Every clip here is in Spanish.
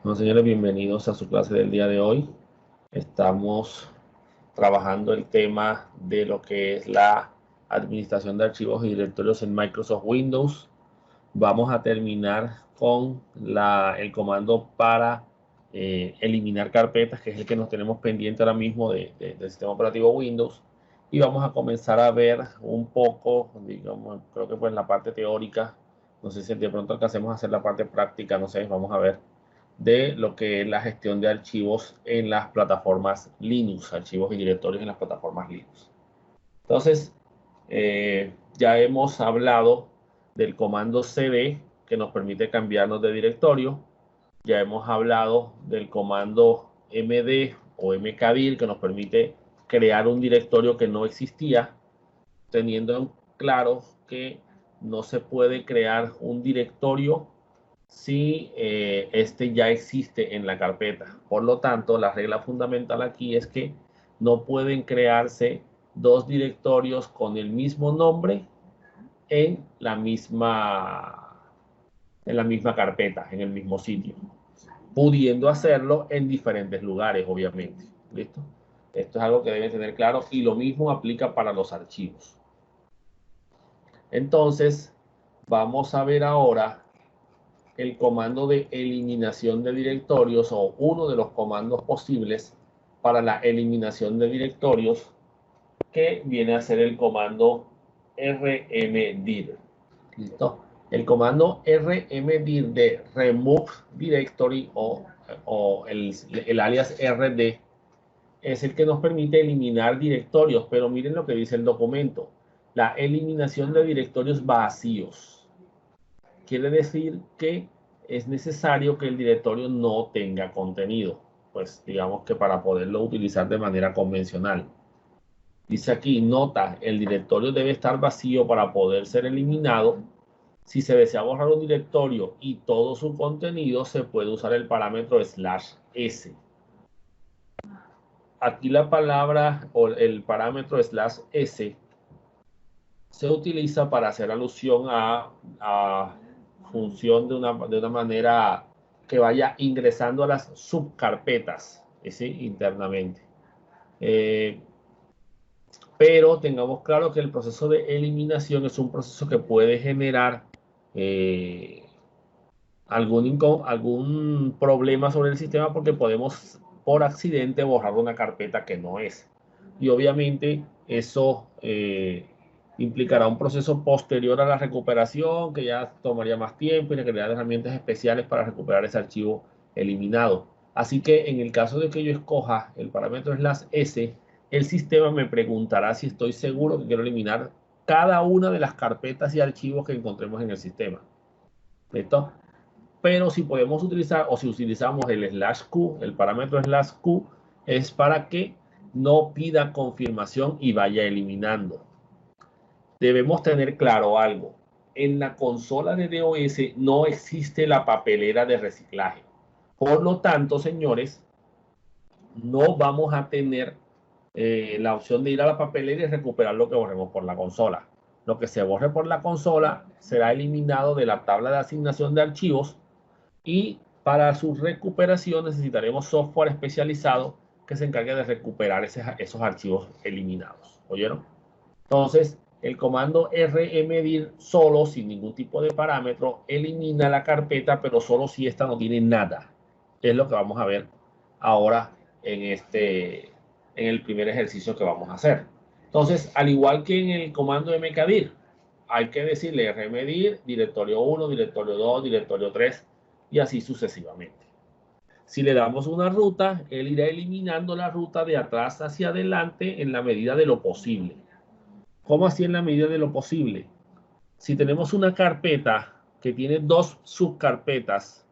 Bueno, señores, bienvenidos a su clase del día de hoy. Estamos trabajando el tema de lo que es la administración de archivos y directorios en Microsoft Windows. Vamos a terminar con el comando para eliminar carpetas, que es el que nos tenemos pendiente ahora mismo del sistema operativo Windows. Y vamos a comenzar a ver un poco, digamos, creo que pues la parte teórica, no sé si de pronto alcancemos a hacer la parte práctica, no sé, vamos a ver de lo que es la gestión de archivos en las plataformas Linux, archivos y directorios en las plataformas Linux. Entonces, ya hemos hablado del comando cd que nos permite cambiarnos de directorio. Ya hemos hablado del comando md o mkdir que nos permite crear un directorio que no existía, teniendo en claro que no se puede crear un directorio si este ya existe en la carpeta. Por lo tanto, la regla fundamental aquí es que no pueden crearse dos directorios con el mismo nombre en la misma carpeta, en el mismo sitio, pudiendo hacerlo en diferentes lugares, obviamente. ¿Listo? Esto es algo que deben tener claro y lo mismo aplica para los archivos. Entonces, vamos a ver ahora el comando de eliminación de directorios o uno de los comandos posibles para la eliminación de directorios, que viene a ser el comando rmdir. ¿Listo? El comando rmdir de remove directory o el alias rd es el que nos permite eliminar directorios, pero miren lo que dice el documento: la eliminación de directorios vacíos. Quiere decir que es necesario que el directorio no tenga contenido, pues digamos que para poderlo utilizar de manera convencional. Dice aquí, nota, el directorio debe estar vacío para poder ser eliminado. Si se desea borrar un directorio y todo su contenido, se puede usar el parámetro /s. Aquí la palabra o el parámetro /s se utiliza para hacer alusión a función de una manera que vaya ingresando a las subcarpetas, ¿sí? Internamente. Pero tengamos claro que el proceso de eliminación es un proceso que puede generar eh, algún problema sobre el sistema, porque podemos por accidente borrar una carpeta que no es. Y obviamente eso implicará un proceso posterior a la recuperación que ya tomaría más tiempo y requerirá de herramientas especiales para recuperar ese archivo eliminado. Así que en el caso de que yo escoja el parámetro /s, el sistema me preguntará si estoy seguro que quiero eliminar cada una de las carpetas y archivos que encontremos en el sistema. ¿Listo? Pero si podemos utilizar o si utilizamos el /q, el parámetro /q, es para que no pida confirmación y vaya eliminando. Debemos tener claro algo: en la consola de DOS no existe la papelera de reciclaje. Por lo tanto, señores, no vamos a tener la opción de ir a la papelera y recuperar lo que borremos por la consola. Lo que se borre por la consola será eliminado de la tabla de asignación de archivos, y para su recuperación necesitaremos software especializado que se encargue de recuperar esos archivos eliminados. ¿Oyeron? Entonces, el comando rmdir solo, sin ningún tipo de parámetro, elimina la carpeta, pero solo si esta no tiene nada. Es lo que vamos a ver ahora en el primer ejercicio que vamos a hacer. Entonces, al igual que en el comando mkdir, hay que decirle rmdir, directorio 1, directorio 2, directorio 3 y así sucesivamente. Si le damos una ruta, él irá eliminando la ruta de atrás hacia adelante en la medida de lo posible. ¿Cómo así en la medida de lo posible? Si tenemos una carpeta que tiene dos subcarpetas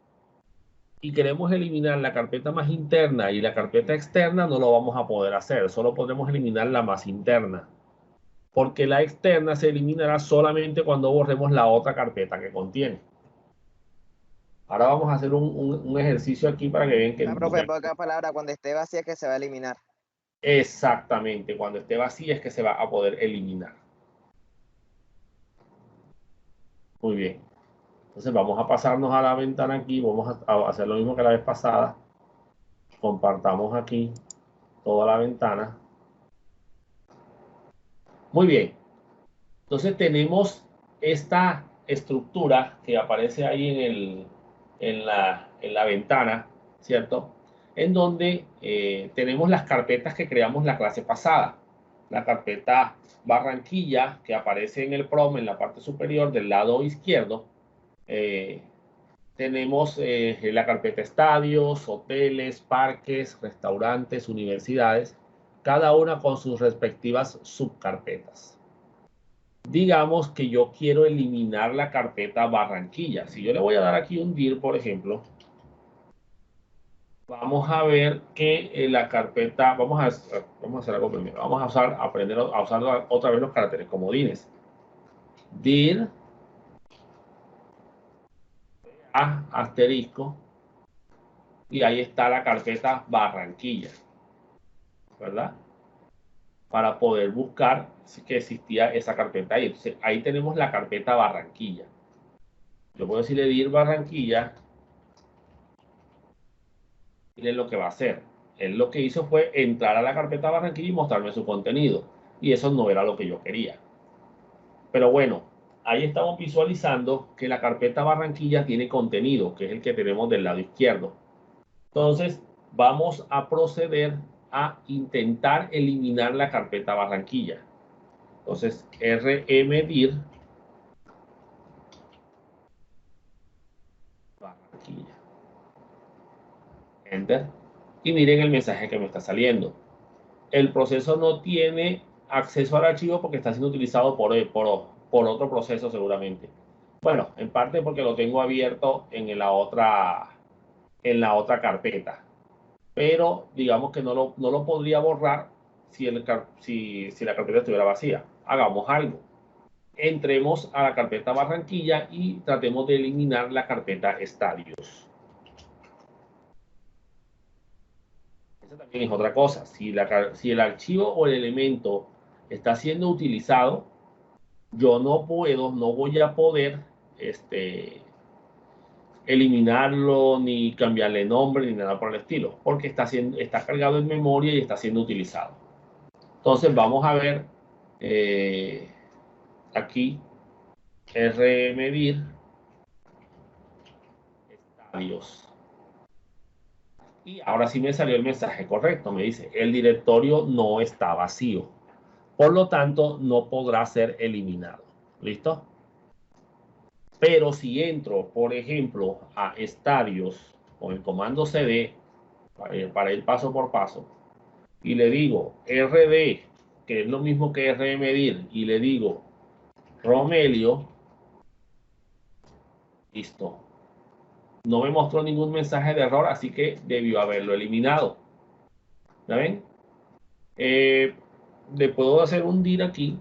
y queremos eliminar la carpeta más interna y la carpeta externa, no lo vamos a poder hacer. Solo podremos eliminar la más interna, porque la externa se eliminará solamente cuando borremos la otra carpeta que contiene. Ahora vamos a hacer un ejercicio aquí para que vean que... La profe, pocas palabras, cuando esté vacía que se va a eliminar. Exactamente, cuando esté vacía es que se va a poder eliminar. Muy bien. Entonces vamos a pasarnos a la ventana aquí, vamos a hacer lo mismo que la vez pasada. Compartamos aquí toda la ventana. Muy bien. Entonces tenemos esta estructura que aparece ahí en la ventana, ¿cierto? En donde tenemos las carpetas que creamos la clase pasada. La carpeta Barranquilla, que aparece en el PROM en la parte superior del lado izquierdo. Tenemos la carpeta estadios, hoteles, parques, restaurantes, universidades, cada una con sus respectivas subcarpetas. Digamos que yo quiero eliminar la carpeta Barranquilla. Si yo le voy a dar aquí un dir, por ejemplo, vamos a ver que la carpeta, vamos a hacer algo primero. Vamos a aprender a usar otra vez los caracteres comodines. Dir a asterisco y ahí está la carpeta Barranquilla, ¿verdad? Para poder buscar que existía esa carpeta ahí. Entonces, ahí tenemos la carpeta Barranquilla. Yo puedo decirle dir Barranquilla. Miren lo que va a hacer. Él lo que hizo fue entrar a la carpeta Barranquilla y mostrarme su contenido. Y eso no era lo que yo quería. Pero bueno, ahí estamos visualizando que la carpeta Barranquilla tiene contenido, que es el que tenemos del lado izquierdo. Entonces, vamos a proceder a intentar eliminar la carpeta Barranquilla. Entonces, rmdir Barranquilla. Enter. Y miren el mensaje que me está saliendo. El proceso no tiene acceso al archivo porque está siendo utilizado por otro proceso seguramente. Bueno, en parte porque lo tengo abierto en la otra carpeta. Pero digamos que no lo podría borrar si la carpeta estuviera vacía. Hagamos algo. Entremos a la carpeta Barranquilla y tratemos de eliminar la carpeta Estadios. Esa también es otra cosa. Si el archivo o el elemento está siendo utilizado, yo no voy a poder eliminarlo, ni cambiarle nombre, ni nada por el estilo, porque está cargado en memoria y está siendo utilizado. Entonces vamos a ver aquí rmedir estadios. Y ahora sí me salió el mensaje correcto. Me dice, el directorio no está vacío. Por lo tanto, no podrá ser eliminado. ¿Listo? Pero si entro, por ejemplo, a estadios con el comando cd para ir paso por paso y le digo rd, que es lo mismo que rmedir, y le digo Romelio, listo. No me mostró ningún mensaje de error, así que debió haberlo eliminado. ¿Ya ven? Le puedo hacer un dir aquí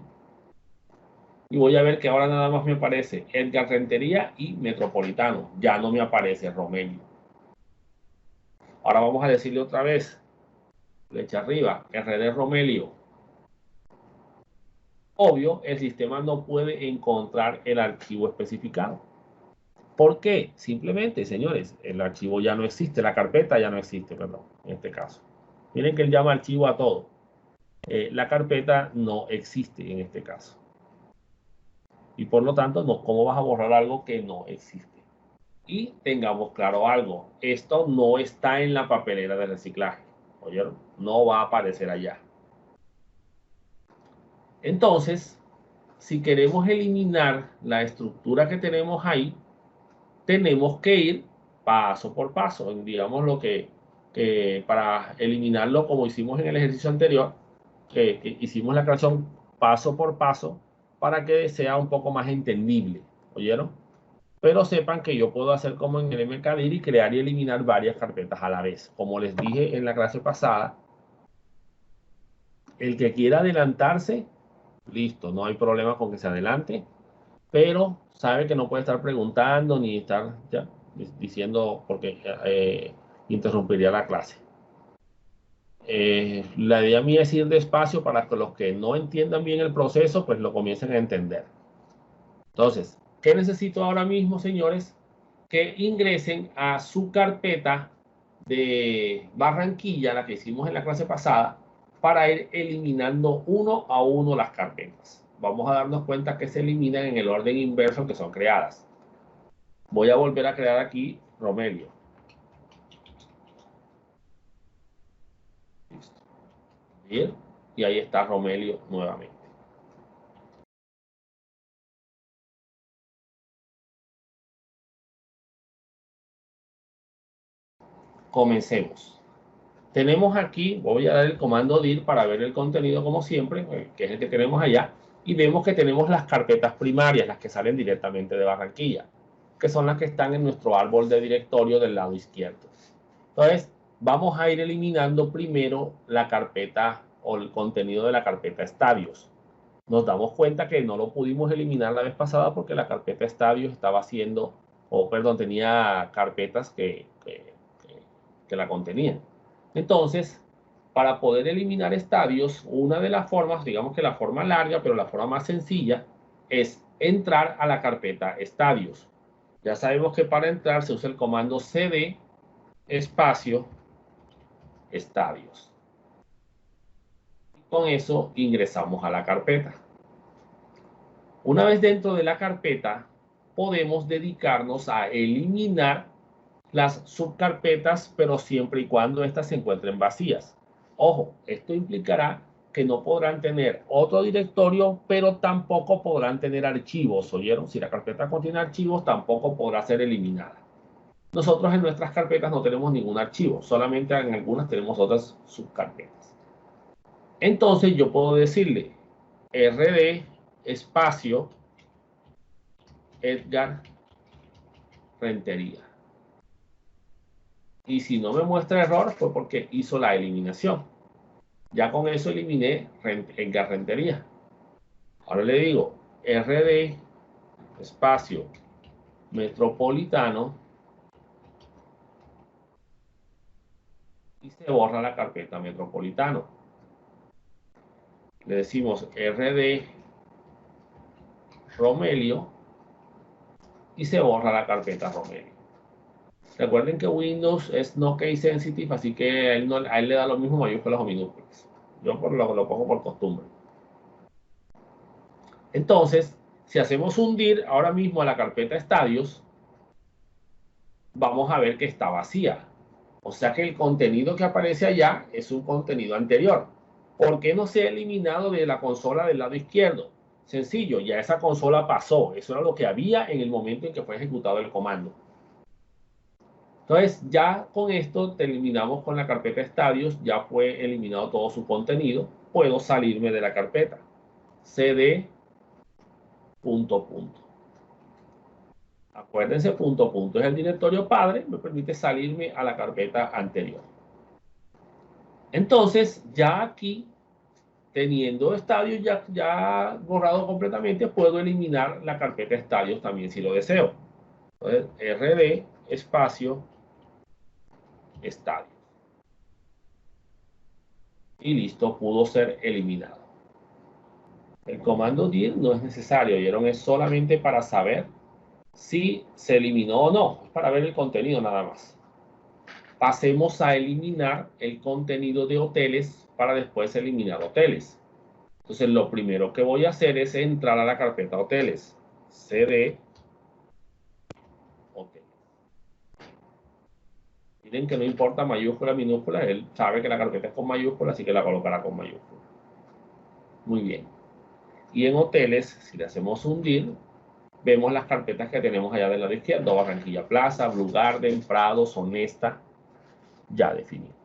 y voy a ver que ahora nada más me aparece Edgar Rentería y Metropolitano. Ya no me aparece Romelio. Ahora vamos a decirle otra vez, flecha arriba, RD Romelio. Obvio, el sistema no puede encontrar el archivo especificado. ¿Por qué? Simplemente, señores, el archivo ya no existe, la carpeta ya no existe, perdón, en este caso. Miren que él llama archivo a todo. La carpeta no existe en este caso. Y por lo tanto, no, ¿cómo vas a borrar algo que no existe? Y tengamos claro algo, esto no está en la papelera de reciclaje, ¿oyeron? No va a aparecer allá. Entonces, si queremos eliminar la estructura que tenemos ahí, tenemos que ir paso por paso, digamos lo que para eliminarlo como hicimos en el ejercicio anterior, que hicimos la creación paso por paso para que sea un poco más entendible, ¿oyeron? Pero sepan que yo puedo hacer como en el MKDIR y crear y eliminar varias carpetas a la vez. Como les dije en la clase pasada, el que quiera adelantarse, listo, no hay problema con que se adelante, pero sabe que no puede estar preguntando ni estar ya diciendo porque interrumpiría la clase. La idea mía es ir despacio para que los que no entiendan bien el proceso, pues lo comiencen a entender. Entonces, ¿Qué necesito ahora mismo, señores? Que ingresen a su carpeta de Barranquilla, la que hicimos en la clase pasada, para ir eliminando uno a uno las carpetas. Vamos a darnos cuenta que se eliminan en el orden inverso que son creadas. Voy a volver a crear aquí Romelio. Listo. Bien. Y ahí está Romelio nuevamente. Comencemos. Tenemos aquí, voy a dar el comando dir para ver el contenido como siempre, que es el que tenemos allá, y vemos que tenemos las carpetas primarias, las que salen directamente de Barranquilla, que son las que están en nuestro árbol de directorio del lado izquierdo. Entonces, vamos a ir eliminando primero la carpeta o el contenido de la carpeta estadios. Nos damos cuenta que no lo pudimos eliminar la vez pasada porque la carpeta estadios estaba haciendo, o perdón, tenía carpetas que la contenían. Entonces, para poder eliminar estadios, una de las formas, digamos que la forma larga, pero la forma más sencilla, es entrar a la carpeta estadios. Ya sabemos que para entrar se usa el comando cd espacio estadios. Con eso ingresamos a la carpeta. Una vez dentro de la carpeta, podemos dedicarnos a eliminar las subcarpetas, pero siempre y cuando éstas se encuentren vacías. Ojo, esto implicará que no podrán tener otro directorio, pero tampoco podrán tener archivos. ¿Oyeron? Si la carpeta contiene archivos, tampoco podrá ser eliminada. Nosotros en nuestras carpetas no tenemos ningún archivo, solamente en algunas tenemos otras subcarpetas. Entonces yo puedo decirle rd espacio Edgar Rentería. Y si no me muestra error fue porque hizo la eliminación. Ya con eso eliminé Edgar Rentería. Ahora le digo rd espacio metropolitano y se borra la carpeta metropolitano. Le decimos rd Romelio y se borra la carpeta Romelio. Recuerden que Windows es no case sensitive, así que a él le da lo mismo mayúsculas o minúsculas. Yo lo pongo por costumbre. Entonces, si hacemos un dir ahora mismo a la carpeta estadios, vamos a ver que está vacía. O sea que el contenido que aparece allá es un contenido anterior. ¿Por qué no se ha eliminado de la consola del lado izquierdo? Sencillo, ya esa consola pasó. Eso era lo que había en el momento en que fue ejecutado el comando. Entonces, ya con esto terminamos con la carpeta estadios. Ya fue eliminado todo su contenido. Puedo salirme de la carpeta. cd ... Acuérdense, punto es el directorio padre, me permite salirme a la carpeta anterior. Entonces, ya aquí, teniendo estadios ya borrado completamente, puedo eliminar la carpeta estadios también si lo deseo. Entonces, rd espacio estadios. Y listo, pudo ser eliminado. El comando dir no es necesario, ¿vieron? Es solamente para saber si se eliminó o no, es para ver el contenido nada más. Pasemos a eliminar el contenido de hoteles para después eliminar hoteles. Entonces, lo primero que voy a hacer es entrar a la carpeta hoteles. cd hoteles. Miren que no importa mayúscula, minúscula, él sabe que la carpeta es con mayúscula, así que la colocará con mayúscula. Muy bien. Y en hoteles, si le hacemos un dir, vemos las carpetas que tenemos allá del lado izquierdo: Barranquilla Plaza, Blue Garden, Prados, Honesta, ya definido.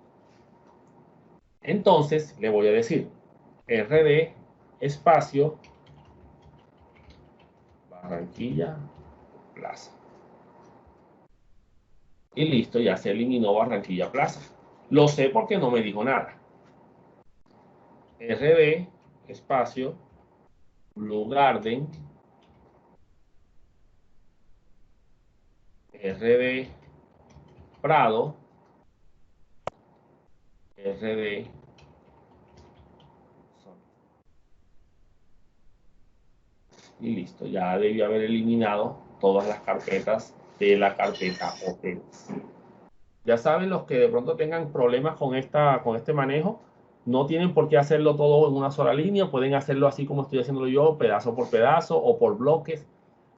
Entonces le voy a decir rd espacio Barranquilla Plaza. Y listo, ya se eliminó Barranquilla Plaza. Lo sé porque no me dijo nada. rd espacio Blue Garden, rd Prado, rd Y listo, ya debió haber eliminado todas las carpetas de la carpeta hoteles. Ya saben, los que de pronto tengan problemas con este manejo, no tienen por qué hacerlo todo en una sola línea, pueden hacerlo así como estoy haciéndolo yo, pedazo por pedazo o por bloques.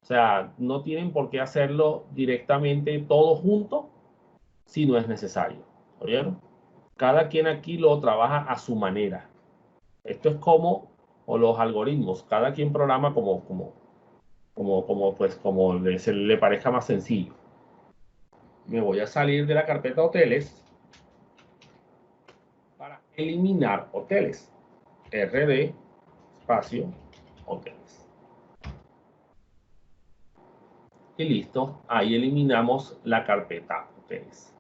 O sea, no tienen por qué hacerlo directamente todo junto si no es necesario. ¿Oyeron? Cada quien aquí lo trabaja a su manera. Esto es como o los algoritmos, cada quien programa como le parezca más sencillo. Me voy a salir de la carpeta hoteles para eliminar hoteles. RD espacio hoteles. Y listo, ahí eliminamos la carpeta hoteles.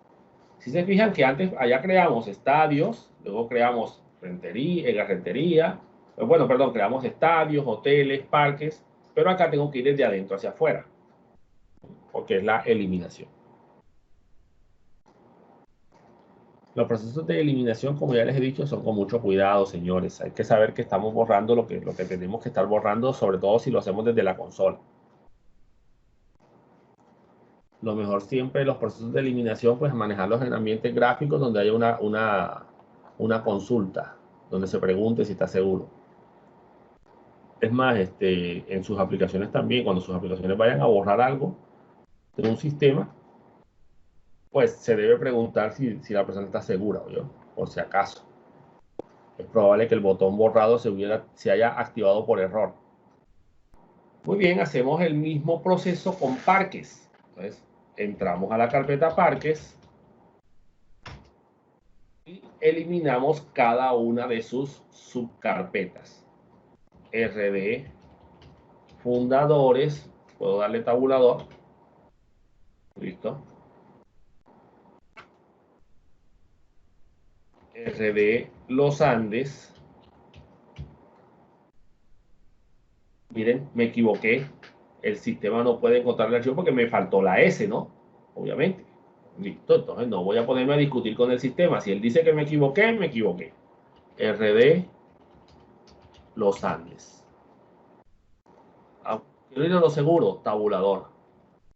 Si se fijan que antes allá creamos estadios, luego creamos rentería, bueno, perdón, creamos estadios, hoteles, parques, pero acá tengo que ir desde adentro hacia afuera, porque es la eliminación. Los procesos de eliminación, como ya les he dicho, son con mucho cuidado, señores. Hay que saber que estamos borrando lo que tenemos que estar borrando, sobre todo si lo hacemos desde la consola. Lo mejor siempre los procesos de eliminación, pues manejarlos en ambientes gráficos donde haya una consulta, donde se pregunte si está seguro. Es más, en sus aplicaciones también, cuando sus aplicaciones vayan a borrar algo de un sistema, pues se debe preguntar si la persona está segura, ¿o yo? Por si acaso. Es probable que el botón borrado se haya activado por error. Muy bien, hacemos el mismo proceso con parques. Entonces, entramos a la carpeta parques y eliminamos cada una de sus subcarpetas. RD, fundadores, puedo darle tabulador. Listo. RD Los Andes. Miren, me equivoqué. El sistema no puede encontrar el archivo porque me faltó la S, ¿no? Obviamente. Listo, entonces no voy a ponerme a discutir con el sistema. Si él dice que me equivoqué, me equivoqué. RD Los Andes. Quiero ir a lo seguro, tabulador.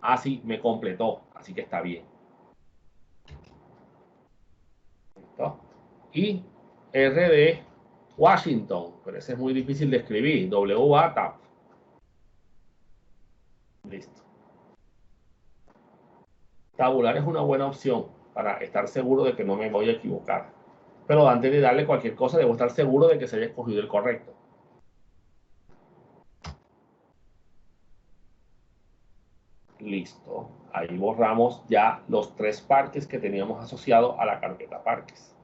Ah, sí, me completó, así que está bien. ¿Listo? Y RD Washington, pero ese es muy difícil de escribir. WATAP. Listo. Tabular es una buena opción para estar seguro de que no me voy a equivocar. Pero antes de darle cualquier cosa, debo estar seguro de que se haya escogido el correcto. Listo. Ahí borramos ya los 3 parques que teníamos asociados a la carpeta parques.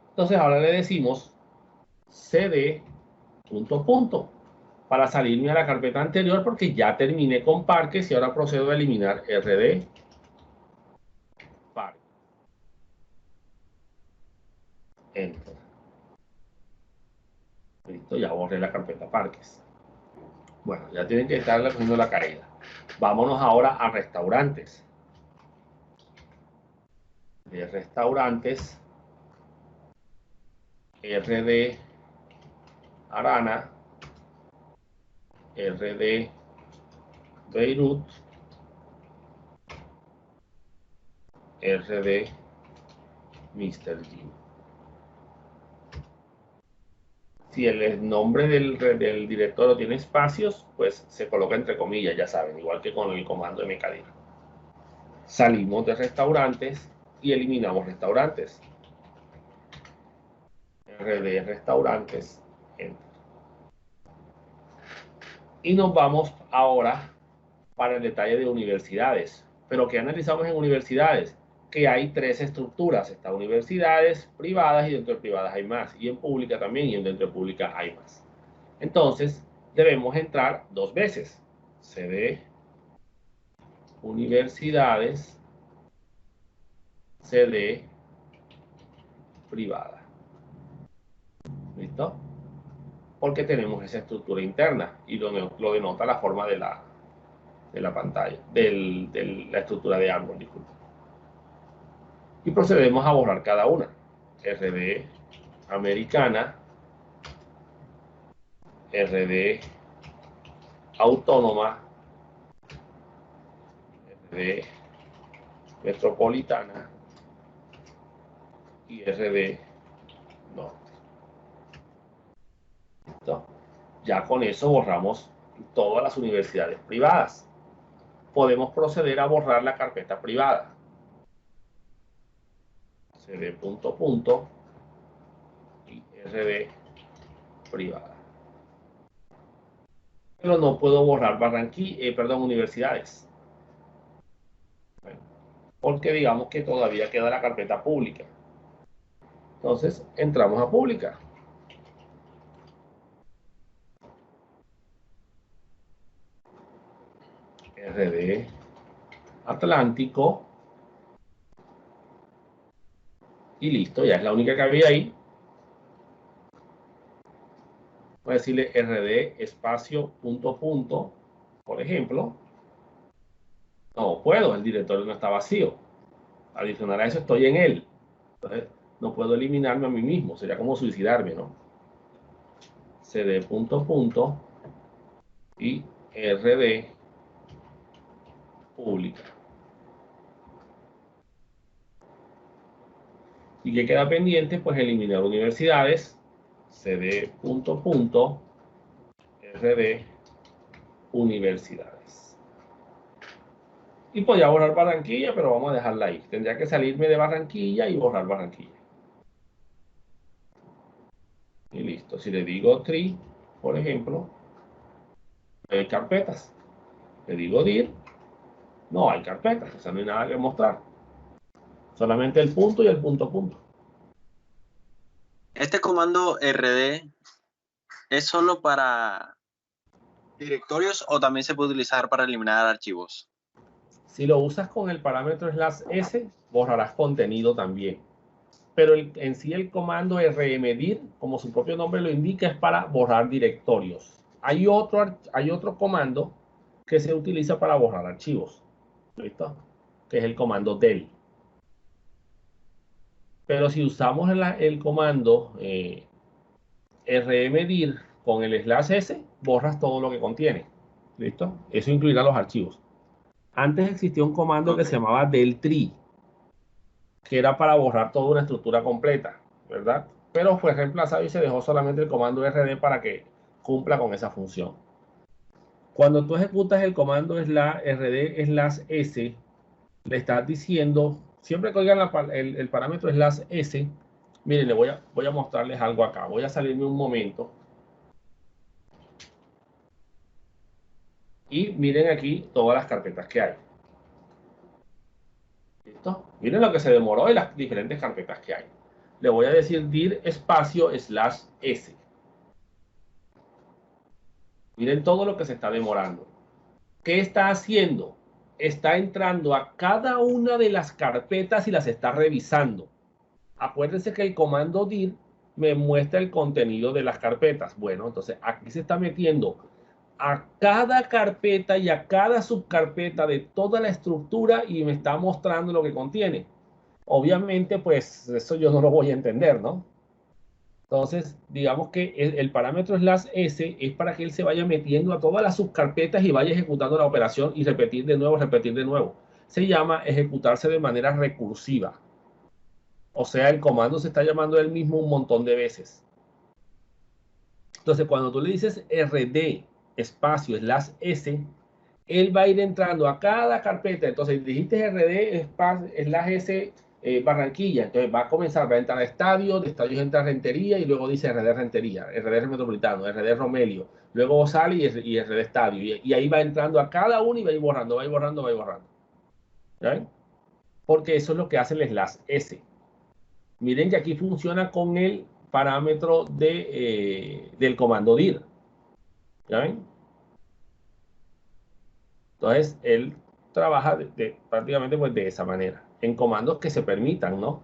Entonces ahora le decimos cd punto para salirme a la carpeta anterior porque ya terminé con parques y ahora procedo a eliminar rd parques. Enter. Listo, ya borré la carpeta parques. Bueno, ya tienen que estar cogiendo la caída. Vámonos ahora a restaurantes. De restaurantes, RD Arana, RD Beirut, RD Mr. G. Si el nombre del directorio tiene espacios, pues se coloca entre comillas, ya saben, igual que con el comando mkdir. Salimos de restaurantes y eliminamos restaurantes. RD restaurantes. Enter. Y nos vamos ahora para el detalle de universidades. Pero ¿qué analizamos en universidades? Que hay 3 estructuras. Están universidades privadas y dentro de privadas hay más. Y en pública también y dentro de pública hay más. Entonces, debemos entrar 2 veces. CD universidades, CD privada. ¿Listo? Porque tenemos esa estructura interna y lo denota la forma de la pantalla, de la estructura de árbol, disculpa. Y procedemos a borrar cada una. RD americana, RD autónoma, RD metropolitana y RD norte. ¿Listo? Ya con eso borramos todas las universidades privadas. Podemos proceder a borrar la carpeta privada. CD punto punto y RD privada. Pero no puedo borrar universidades. Porque digamos que todavía queda la carpeta pública. Entonces, entramos a pública. RD Atlántico. Y listo, ya es la única que había ahí. Voy a decirle RD espacio punto punto, por ejemplo. No puedo, el directorio no está vacío. Adicional a eso estoy en él. Entonces, no puedo eliminarme a mí mismo. Sería como suicidarme, ¿no? CD punto punto y RD pública. ¿Y qué queda pendiente? Pues eliminar universidades. CD punto punto RD universidades. Y podría borrar Barranquilla, pero vamos a dejarla ahí. Tendría que salirme de Barranquilla y borrar Barranquilla. Y listo. Si le digo tree, por ejemplo, hay carpetas. Le digo dir, no hay carpetas. O sea, no hay nada que mostrar. Solamente el punto y el punto punto. Este comando RD es solo para directorios o también se puede utilizar para eliminar archivos. Si lo usas con el parámetro /s, borrarás contenido también. Pero en sí el comando rmdir, como su propio nombre lo indica, es para borrar directorios. Hay otro comando que se utiliza para borrar archivos. ¿Listo? Que es el comando del. Pero si usamos el comando rmdir con el /s, borras todo lo que contiene. ¿Listo? Eso incluirá los archivos. Antes existía un comando que se llamaba del tree, que era para borrar toda una estructura completa, ¿verdad? Pero fue reemplazado y se dejó solamente el comando rd para que cumpla con esa función. Cuando tú ejecutas el comando rd/s, le estás diciendo, siempre que oigan el parámetro /s, miren, voy a mostrarles algo acá. Voy a salirme un momento. Y miren aquí todas las carpetas que hay. ¿Listo? Miren lo que se demoró y las diferentes carpetas que hay. Le voy a decir dir espacio /s. Miren todo lo que se está demorando. ¿Qué está haciendo? Está entrando a cada una de las carpetas y las está revisando. Acuérdense que el comando dir me muestra el contenido de las carpetas. Bueno, entonces aquí se está metiendo a cada carpeta y a cada subcarpeta de toda la estructura y me está mostrando lo que contiene. Obviamente, pues eso yo no lo voy a entender, ¿no? Entonces, digamos que el parámetro /s es para que él se vaya metiendo a todas las subcarpetas y vaya ejecutando la operación y repetir de nuevo, repetir de nuevo. Se llama ejecutarse de manera recursiva. O sea, el comando se está llamando él mismo un montón de veces. Entonces, cuando tú le dices rd espacio /s, él va a ir entrando a cada carpeta. Entonces, dijiste rd espacio /s Barranquilla, entonces va a comenzar, va a entrar a estadio, de estadios entra a Rentería y luego dice RD Rentería, RD Metropolitano, RD Romelio, luego sale y RD Estadio, y ahí va entrando a cada uno y va a ir borrando, va a ir borrando, va a ir borrando. ¿Ven? Porque eso es lo que hace el /s. Miren que aquí funciona con el parámetro del comando dir. ¿Ya ven? Entonces, él trabaja prácticamente pues, de esa manera, en comandos que se permitan, ¿no?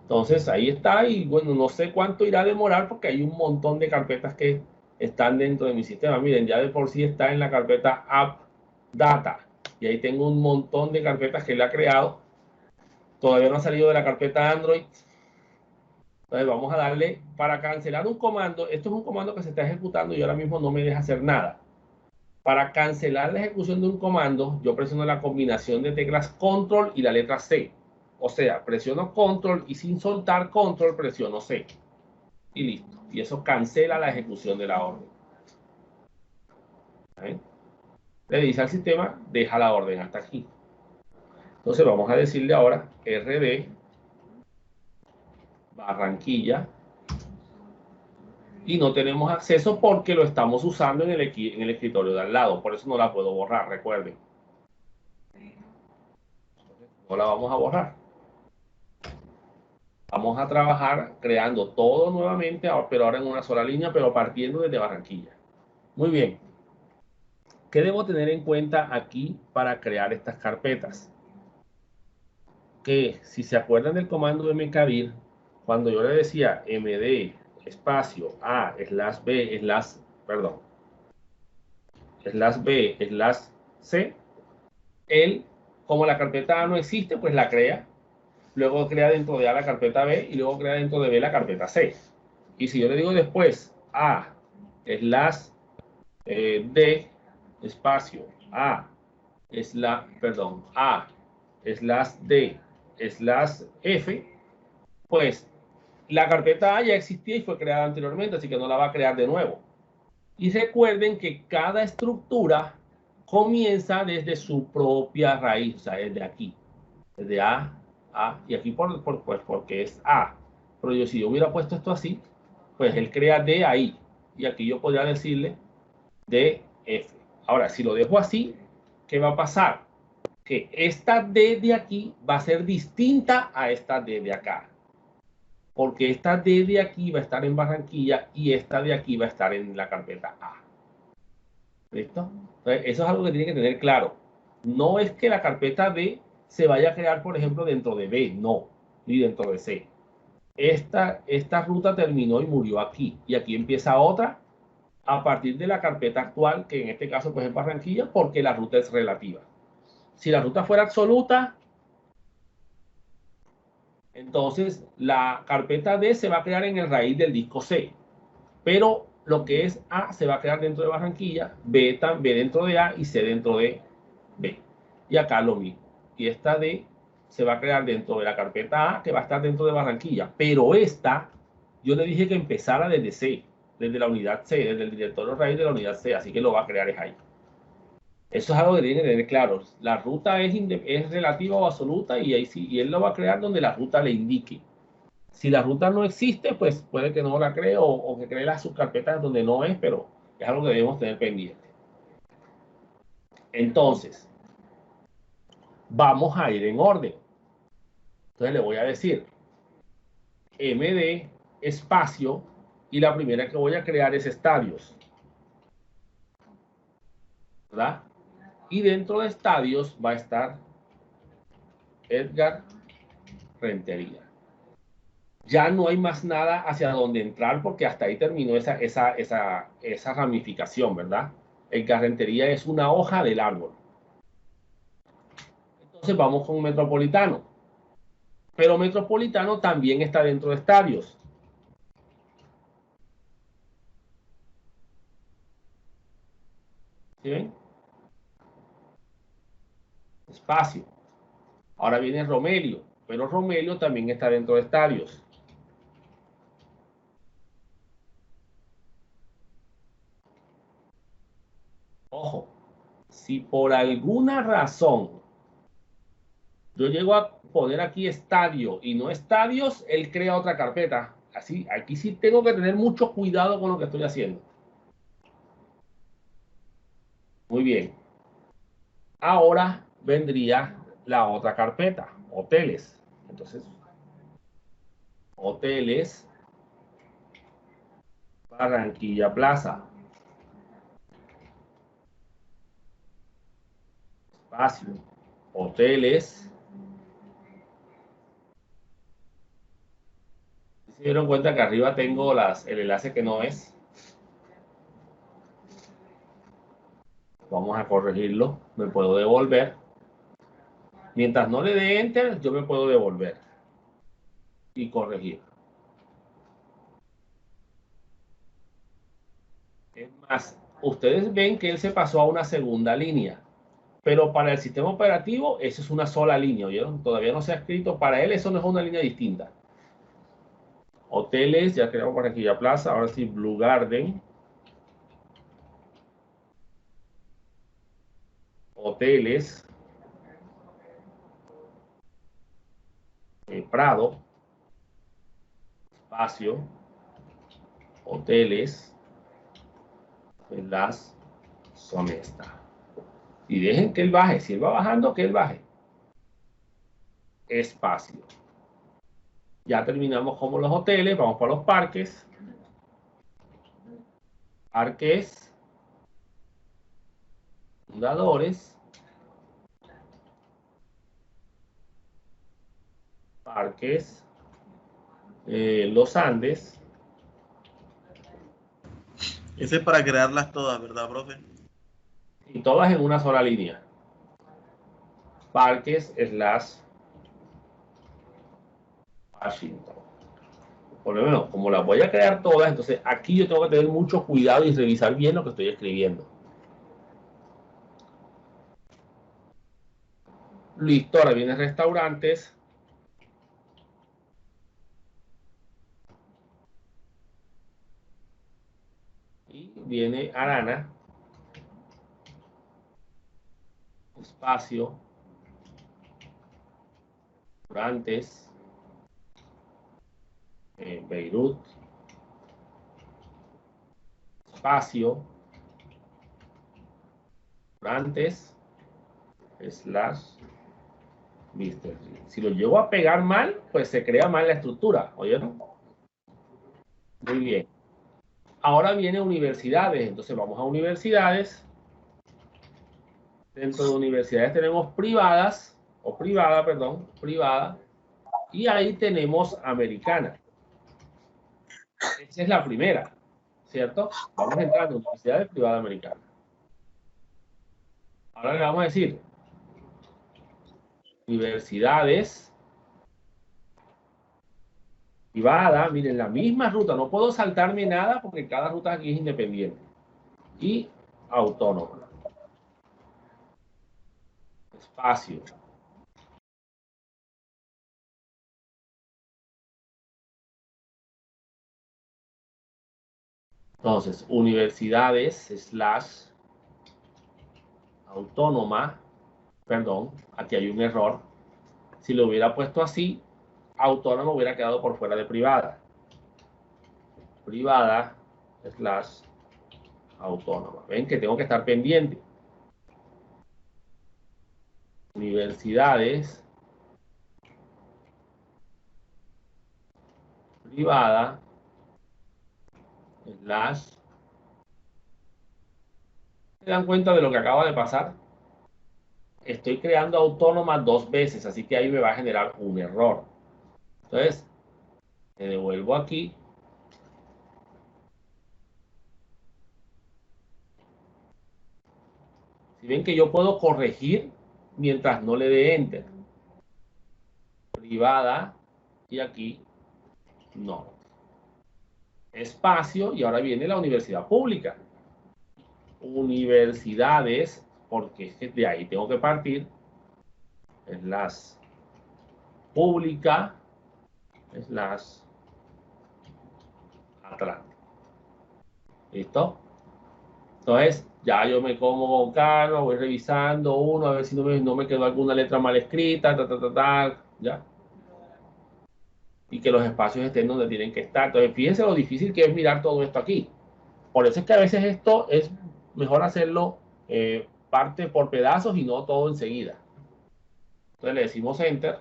Entonces ahí está y bueno, no sé cuánto irá a demorar porque hay un montón de carpetas que están dentro de mi sistema. Miren, ya de por sí está en la carpeta App Data y ahí tengo un montón de carpetas que él ha creado Todavía no ha salido de la carpeta Android. Entonces vamos a darle para cancelar un comando. Esto es un comando que se está ejecutando y ahora mismo no me deja hacer nada. Para cancelar la ejecución de un comando, yo presiono la combinación de teclas Control y la letra C. O sea, presiono Control y sin soltar Control presiono C. Y listo. Y eso cancela la ejecución de la orden. ¿Eh? Le dice al sistema, deja la orden hasta aquí. Entonces vamos a decirle ahora RD Barranquilla. Y no tenemos acceso porque lo estamos usando en el escritorio de al lado. Por eso no la puedo borrar, recuerden. No la vamos a borrar. Vamos a trabajar creando todo nuevamente, pero ahora en una sola línea, pero partiendo desde Barranquilla. Muy bien. ¿Qué debo tener en cuenta aquí para crear estas carpetas? Que si se acuerdan del comando mkdir, cuando yo le decía md espacio a /b /c, él, como la carpeta A no existe, pues la crea. Luego crea dentro de A la carpeta B y luego crea dentro de B la carpeta C. Y si yo le digo después A D espacio A D F, pues la carpeta A ya existía y fue creada anteriormente, así que no la va a crear de nuevo. Y recuerden que cada estructura comienza desde su propia raíz, o sea, desde aquí, desde A, y aquí pues porque es A. Pero yo si yo hubiera puesto esto así, pues él crea D ahí, y aquí yo podría decirle DF. Ahora, si lo dejo así, ¿qué va a pasar? Que esta D de aquí va a ser distinta a esta D de acá. Porque esta D de aquí va a estar en Barranquilla y esta de aquí va a estar en la carpeta A. ¿Listo? Entonces, eso es algo que tiene que tener claro. No es que la carpeta D se vaya a crear, por ejemplo, dentro de B, no, ni dentro de C. Esta ruta terminó y murió aquí. Y aquí empieza otra a partir de la carpeta actual, que en este caso pues es Barranquilla, porque la ruta es relativa. Si la ruta fuera absoluta, entonces la carpeta D se va a crear en el raíz del disco C. Pero lo que es A se va a crear dentro de Barranquilla, B dentro de A y C dentro de B. Y acá lo mismo. Y esta D se va a crear dentro de la carpeta A, que va a estar dentro de Barranquilla. Pero esta, yo le dije que empezara desde C, desde la unidad C, desde el directorio raíz de la unidad C, así que lo va a crear es ahí. Eso es algo que tienen que tener claro. La ruta es relativa o absoluta y ahí sí, y él lo va a crear donde la ruta le indique. Si la ruta no existe, pues puede que no la cree o que cree las subcarpetas donde no es, pero es algo que debemos tener pendiente. Entonces, vamos a ir en orden. Entonces le voy a decir MD espacio y la primera que voy a crear es estadios. ¿Verdad? Y dentro de estadios va a estar Edgar Rentería. Ya no hay más nada hacia donde entrar porque hasta ahí terminó esa ramificación, ¿verdad? Edgar Rentería es una hoja del árbol. Entonces vamos con Metropolitano. Pero Metropolitano también está dentro de estadios. ¿Sí ven? Espacio. Ahora viene Romelio, pero Romelio también está dentro de estadios. Ojo, si por alguna razón yo llego a poner aquí estadio y no estadios, él crea otra carpeta. Así, aquí sí tengo que tener mucho cuidado con lo que estoy haciendo. Muy bien. Ahora vendría la otra carpeta, hoteles. Entonces, hoteles, Barranquilla Plaza. Espacio, hoteles. ¿Se dieron cuenta que arriba tengo el enlace que no es? Vamos a corregirlo. Me puedo devolver. Mientras no le dé Enter, yo me puedo devolver y corregir. Es más, ustedes ven que él se pasó a una segunda línea, pero para el sistema operativo eso es una sola línea, ¿oyeron? Todavía no se ha escrito, para él eso no es una línea distinta. Hoteles, ya creamos por aquí ya Plaza, ahora sí Blue Garden. Hoteles. Prado. Espacio. Hoteles. Las son estas. Y dejen que él baje. Si él va bajando, que él baje. Espacio. Ya terminamos como los hoteles. Vamos para los parques. Parques. Fundadores. Parques. Los Andes. Ese es para crearlas todas, ¿verdad, profe? Y todas en una sola línea. Parques / Washington. Por lo menos, como las voy a crear todas, entonces aquí yo tengo que tener mucho cuidado y revisar bien lo que estoy escribiendo. Listo, ahora vienen restaurantes. Y viene Arana. Espacio. Restaurantes. Beirut. Espacio. Restaurantes. / Mr. Si lo llevo a pegar mal, pues se crea mal la estructura. ¿Oyeron? Muy bien. Ahora viene universidades. Entonces vamos a universidades. Dentro de universidades tenemos privadas, o privada, perdón, privada. Y ahí tenemos americana. Esa es la primera, ¿cierto? Vamos a entrar en universidades privadas americanas. Ahora le vamos a decir universidades privada, miren, la misma ruta, no puedo saltarme nada porque cada ruta aquí es independiente. Y autónoma. Espacio. Entonces, universidades / autónoma, perdón, aquí hay un error. Si lo hubiera puesto así, autónoma hubiera quedado por fuera de privada. Privada / autónoma. Ven que tengo que estar pendiente. Universidades privada / ¿Se dan cuenta de lo que acaba de pasar? Estoy creando autónoma 2 veces, así que ahí me va a generar un error. Entonces, me devuelvo aquí. Si ven que yo puedo corregir mientras no le dé Enter. Privada y aquí no. Espacio y ahora viene la universidad pública. Universidades, porque es que de ahí tengo que partir. / pública / Atlántico. ¿Listo? Entonces, ya yo me como con calma, voy revisando uno, a ver si no me quedó alguna letra mal escrita, ya. Y que los espacios estén donde tienen que estar. Entonces, fíjense lo difícil que es mirar todo esto aquí. Por eso es que a veces esto es mejor hacerlo parte por pedazos y no todo enseguida. Entonces le decimos Enter.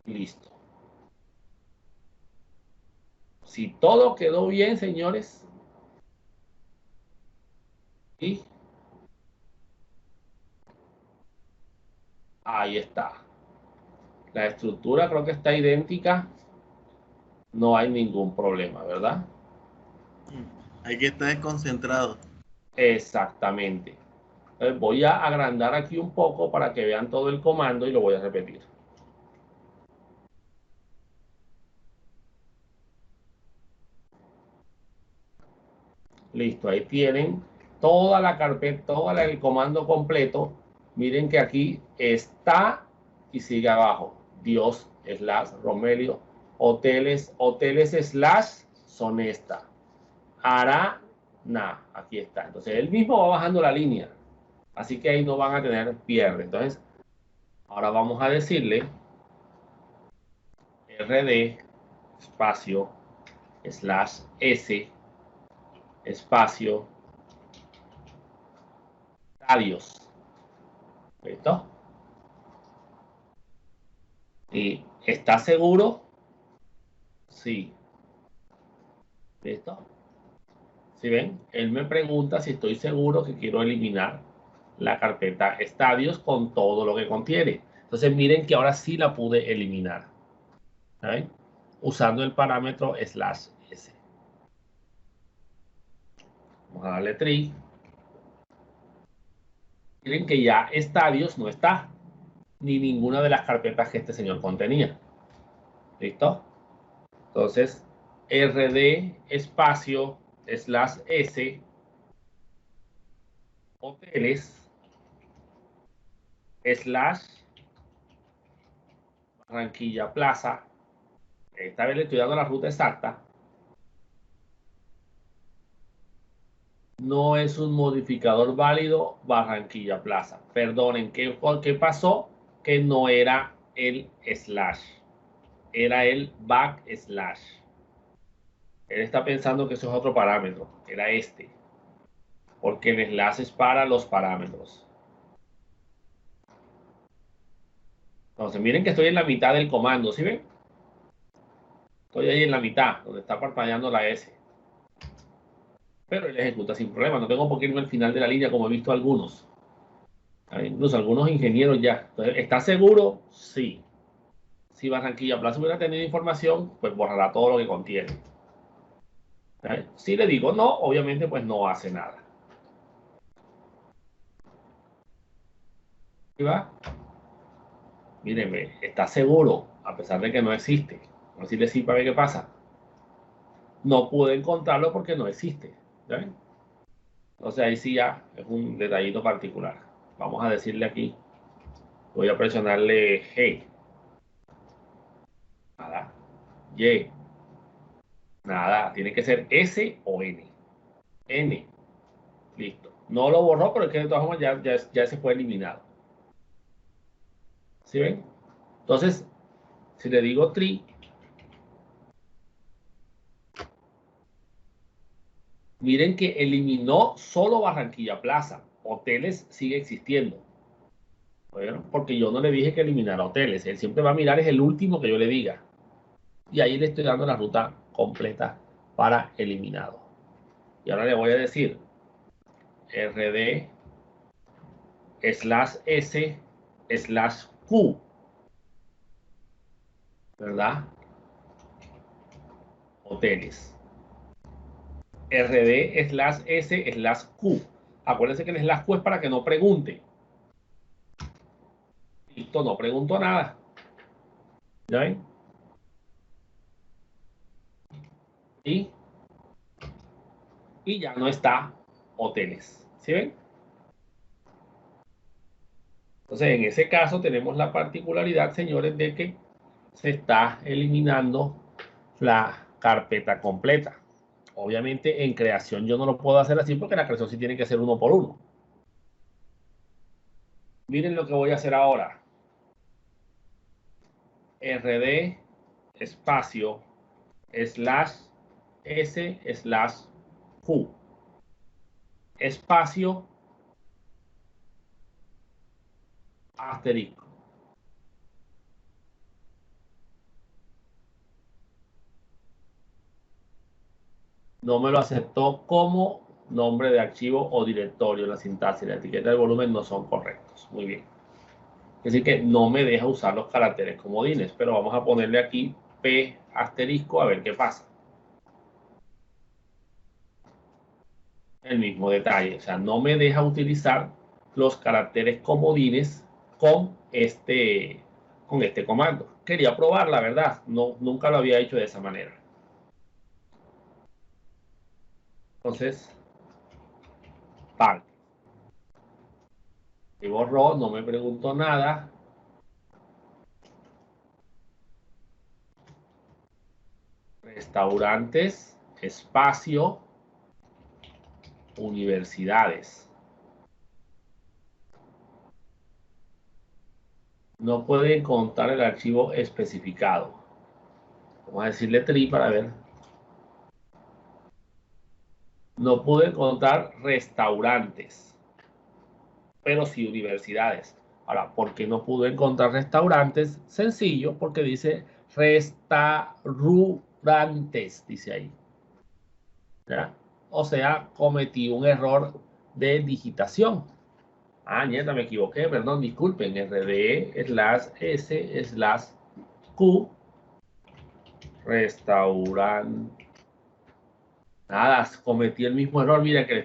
Listo. Si todo quedó bien, señores. Y ahí está. La estructura creo que está idéntica. No hay ningún problema, ¿verdad? Hay que estar desconcentrado. Exactamente. Entonces voy a agrandar aquí un poco para que vean todo el comando y lo voy a repetir. Listo, ahí tienen toda la carpeta, todo el comando completo. Miren que aquí está y sigue abajo. Dios / Romelio, hoteles / Sonesta. Arana, aquí está. Entonces él mismo va bajando la línea. Así que ahí no van a tener pierde. Entonces, ahora vamos a decirle rd espacio /s espacio radios. ¿Listo? ¿Y está seguro? Sí. ¿Listo? ¿Sí ven? Él me pregunta si estoy seguro que quiero eliminar la carpeta estadios con todo lo que contiene. Entonces miren que ahora sí la pude eliminar. ¿Saben? Usando el parámetro /s. Vamos a darle tree. Miren que ya estadios no está, ni ninguna de las carpetas que este señor contenía. ¿Listo? Entonces, rd espacio /s hoteles / Barranquilla Plaza. Esta vez le estoy dando la ruta exacta. No es un modificador válido Barranquilla Plaza. Perdonen, ¿qué pasó? Que no era el /. Era el /. Él está pensando que eso es otro parámetro. Era este. Porque el / es para los parámetros. Entonces, miren que estoy en la mitad del comando, ¿sí ven? Estoy ahí en la mitad, donde está parpadeando la S. Pero él ejecuta sin problema. No tengo por qué irme al final de la línea como he visto algunos. Incluso algunos ingenieros ya. Entonces, ¿está seguro? Sí. Si Barranquilla Plaza hubiera tenido información, pues borrará todo lo que contiene. Si le digo no, obviamente pues no hace nada. ¿Sí va? Mírenme, está seguro, a pesar de que no existe. Vamos a decirle sí para ver qué pasa. No pude encontrarlo porque no existe. ¿Ven? Entonces ahí sí ya es un detallito particular. Vamos a decirle aquí, voy a presionarle G. Nada. Y. Nada. Tiene que ser S o N. N. Listo. No lo borró, pero es que de todas formas ya se fue eliminado. ¿Sí ven? Entonces, si le digo tree, miren que eliminó solo Barranquilla Plaza. Hoteles sigue existiendo. Bueno, porque yo no le dije que eliminara hoteles. Él siempre va a mirar, es el último que yo le diga. Y ahí le estoy dando la ruta completa para eliminado. Y ahora le voy a decir rd /s/q. ¿Verdad? Hoteles. rd /s/q. Acuérdense que el /q es para que no pregunte. Listo, no pregunto nada. ¿Ya ven? Y ya no está hoteles. ¿Sí ven? Entonces, en ese caso tenemos la particularidad, señores, de que se está eliminando la carpeta completa. Obviamente en creación yo no lo puedo hacer así porque la creación sí tiene que ser uno por uno. Miren lo que voy a hacer ahora. rd espacio /s/q espacio asterisco. No me lo aceptó como nombre de archivo o directorio. La sintaxis y la etiqueta del volumen no son correctos. Muy bien. Es decir, que no me deja usar los caracteres comodines, pero vamos a ponerle aquí P asterisco a ver qué pasa. El mismo detalle, o sea, no me deja utilizar los caracteres comodines con este comando. Quería probar, la verdad. No, nunca lo había hecho de esa manera. Entonces, parte. Y borró, no me preguntó nada. Restaurantes, espacio, universidades. No puede encontrar el archivo especificado. Vamos a decirle tri para ver. No pude encontrar restaurantes, pero sí universidades. Ahora, ¿por qué no pude encontrar restaurantes? Sencillo, porque dice restaurantes, dice ahí. ¿Ya? O sea, cometí un error de digitación. Ah, nieta, me equivoqué, perdón, disculpen. RD/S/Q restaurante. Nada, cometí el mismo error. Mira que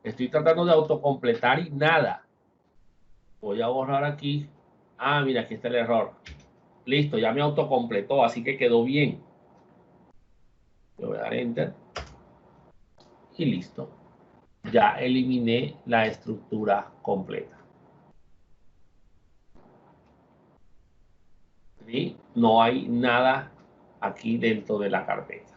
estoy tratando de autocompletar y nada. Voy a borrar aquí. Ah, mira, aquí está el error. Listo, ya me autocompletó, así que quedó bien. Le voy a dar Enter. Y listo. Ya eliminé la estructura completa. ¿Sí? No hay nada aquí dentro de la carpeta.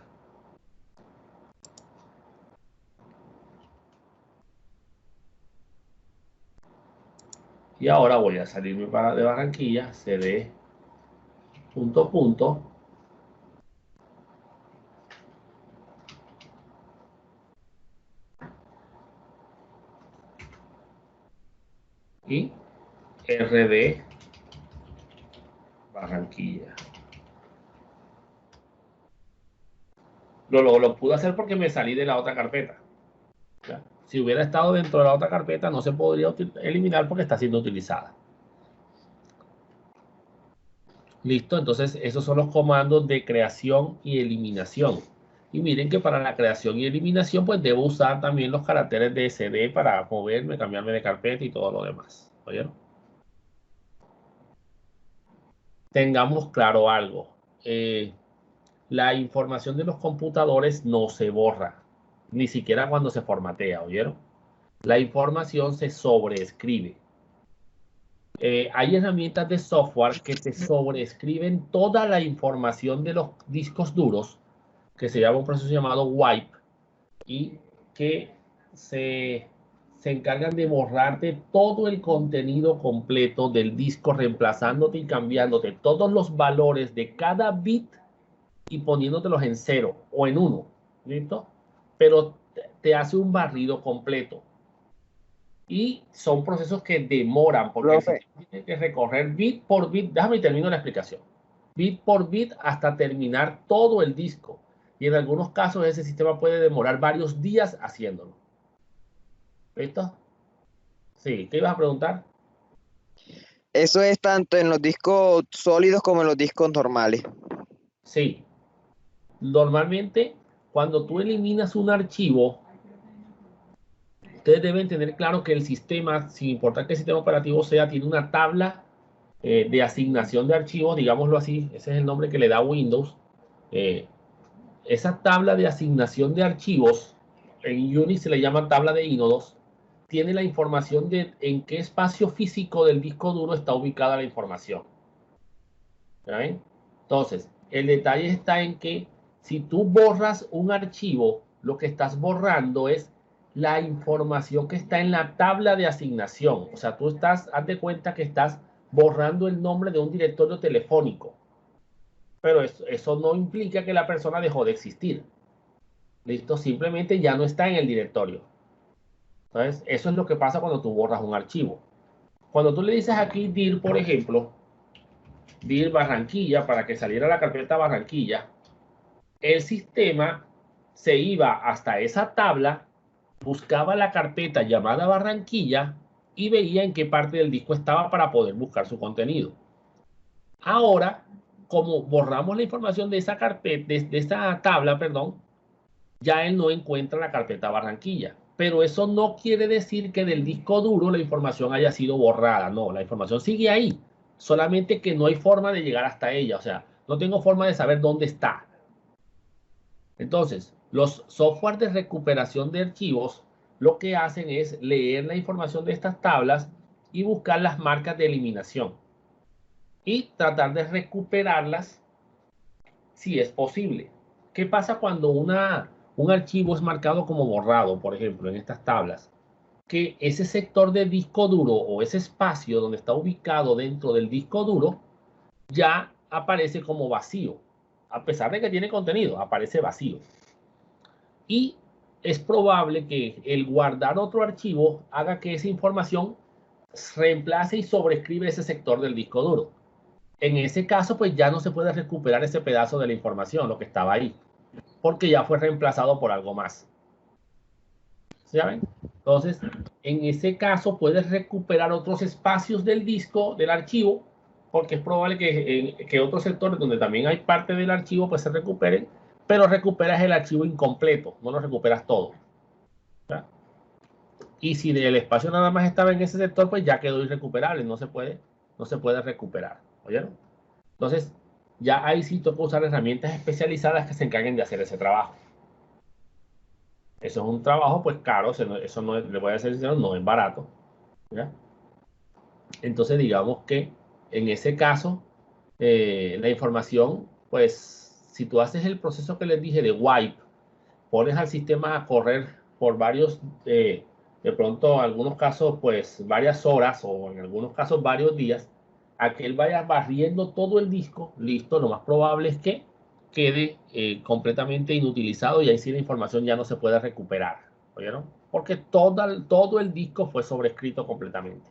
Y ahora voy a salirme de Barranquilla, cd punto punto. Y RD Barranquilla. Lo pude hacer porque me salí de la otra carpeta. ¿Ya? Si hubiera estado dentro de la otra carpeta, no se podría eliminar porque está siendo utilizada. Listo, entonces esos son los comandos de creación y eliminación. Y miren que para la creación y eliminación, pues debo usar también los caracteres de CD para moverme, cambiarme de carpeta y todo lo demás. ¿Oyeron? Tengamos claro algo. La información de los computadores no se borra, ni siquiera cuando se formatea, ¿oyeron? La información se sobreescribe. Hay herramientas de software que te sobreescriben toda la información de los discos duros, que se llama un proceso llamado wipe, y que se encargan de borrarte todo el contenido completo del disco, reemplazándote y cambiándote todos los valores de cada bit y poniéndotelos en 0 o en 1, ¿listo? Pero te hace un barrido completo. Y son procesos que demoran, porque el sistema tiene que recorrer bit por bit. Déjame terminar la explicación. Bit por bit hasta terminar todo el disco. Y en algunos casos ese sistema puede demorar varios días haciéndolo. ¿Listo? Sí, ¿qué ibas a preguntar? Eso es tanto en los discos sólidos como en los discos normales. Sí. Normalmente, cuando tú eliminas un archivo, ustedes deben tener claro que el sistema, sin importar qué sistema operativo sea, tiene una tabla de asignación de archivos, digámoslo así, ese es el nombre que le da Windows. Esa tabla de asignación de archivos, en Unix se le llama tabla de ínodos, tiene la información de en qué espacio físico del disco duro está ubicada la información. ¿Ven? Entonces, el detalle está en que si tú borras un archivo, lo que estás borrando es la información que está en la tabla de asignación. O sea, tú estás, haz de cuenta que estás borrando el nombre de un directorio telefónico. Pero eso no implica que la persona dejó de existir. ¿Listo? Simplemente ya no está en el directorio. Entonces, eso es lo que pasa cuando tú borras un archivo. Cuando tú le dices aquí dir, por ejemplo, dir Barranquilla para que saliera la carpeta Barranquilla, el sistema se iba hasta esa tabla, buscaba la carpeta llamada Barranquilla y veía en qué parte del disco estaba para poder buscar su contenido. Ahora, como borramos la información de esa carpeta, de esa tabla, perdón, ya él no encuentra la carpeta Barranquilla. Pero eso no quiere decir que del disco duro la información haya sido borrada. No, la información sigue ahí. Solamente que no hay forma de llegar hasta ella. O sea, no tengo forma de saber dónde está. Entonces, los software de recuperación de archivos lo que hacen es leer la información de estas tablas y buscar las marcas de eliminación. Y tratar de recuperarlas si es posible. ¿Qué pasa cuando un archivo es marcado como borrado, por ejemplo, en estas tablas? Que ese sector de disco duro o ese espacio donde está ubicado dentro del disco duro ya aparece como vacío. A pesar de que tiene contenido, aparece vacío. Y es probable que el guardar otro archivo haga que esa información reemplace y sobrescribe ese sector del disco duro. En ese caso, pues ya no se puede recuperar ese pedazo de la información, lo que estaba ahí, porque ya fue reemplazado por algo más. ¿Saben? Entonces, en ese caso puedes recuperar otros espacios del disco, del archivo, porque es probable que otros sectores donde también hay parte del archivo pues se recuperen, pero recuperas el archivo incompleto, no lo recuperas todo. ¿Ya? Y si el espacio nada más estaba en ese sector, pues ya quedó irrecuperable, no se puede recuperar. ¿Oyeron? Entonces, ya ahí sí toca usar herramientas especializadas que se encarguen de hacer ese trabajo. Eso es un trabajo, pues, caro. Eso no es, le voy a decir sincero, no es barato. ¿Ya? Entonces, digamos que en ese caso, la información, pues, si tú haces el proceso que les dije de wipe, pones al sistema a correr por varios, de pronto, en algunos casos, pues, varias horas o en algunos casos varios días, a que él vaya barriendo todo el disco, listo, lo más probable es que quede completamente inutilizado y ahí sí la información ya no se puede recuperar. ¿Oyeron? Porque todo el disco fue sobrescrito completamente.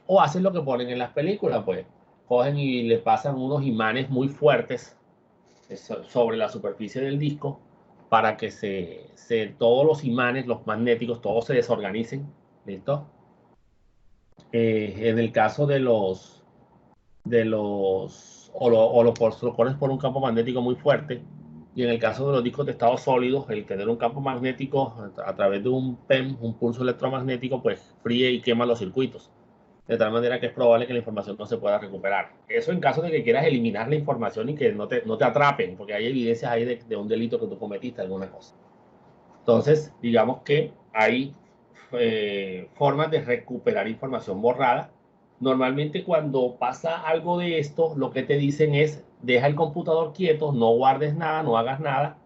O hacen lo que ponen en las películas, pues cogen y le pasan unos imanes muy fuertes sobre la superficie del disco para que todos los imanes, los magnéticos, todos se desorganicen. ¿Listo? En el caso de los lo pones por un campo magnético muy fuerte, y en el caso de los discos de estado sólido, el tener un campo magnético a través de un PEM, un pulso electromagnético, pues fríe y quema los circuitos, de tal manera que es probable que la información no se pueda recuperar. Eso en caso de que quieras eliminar la información y que no te atrapen, porque hay evidencias ahí de un delito que tú cometiste, alguna cosa. Entonces, digamos que hay formas de recuperar información borrada. Normalmente cuando pasa algo de esto, lo que te dicen es, deja el computador quieto, no guardes nada, no hagas nada.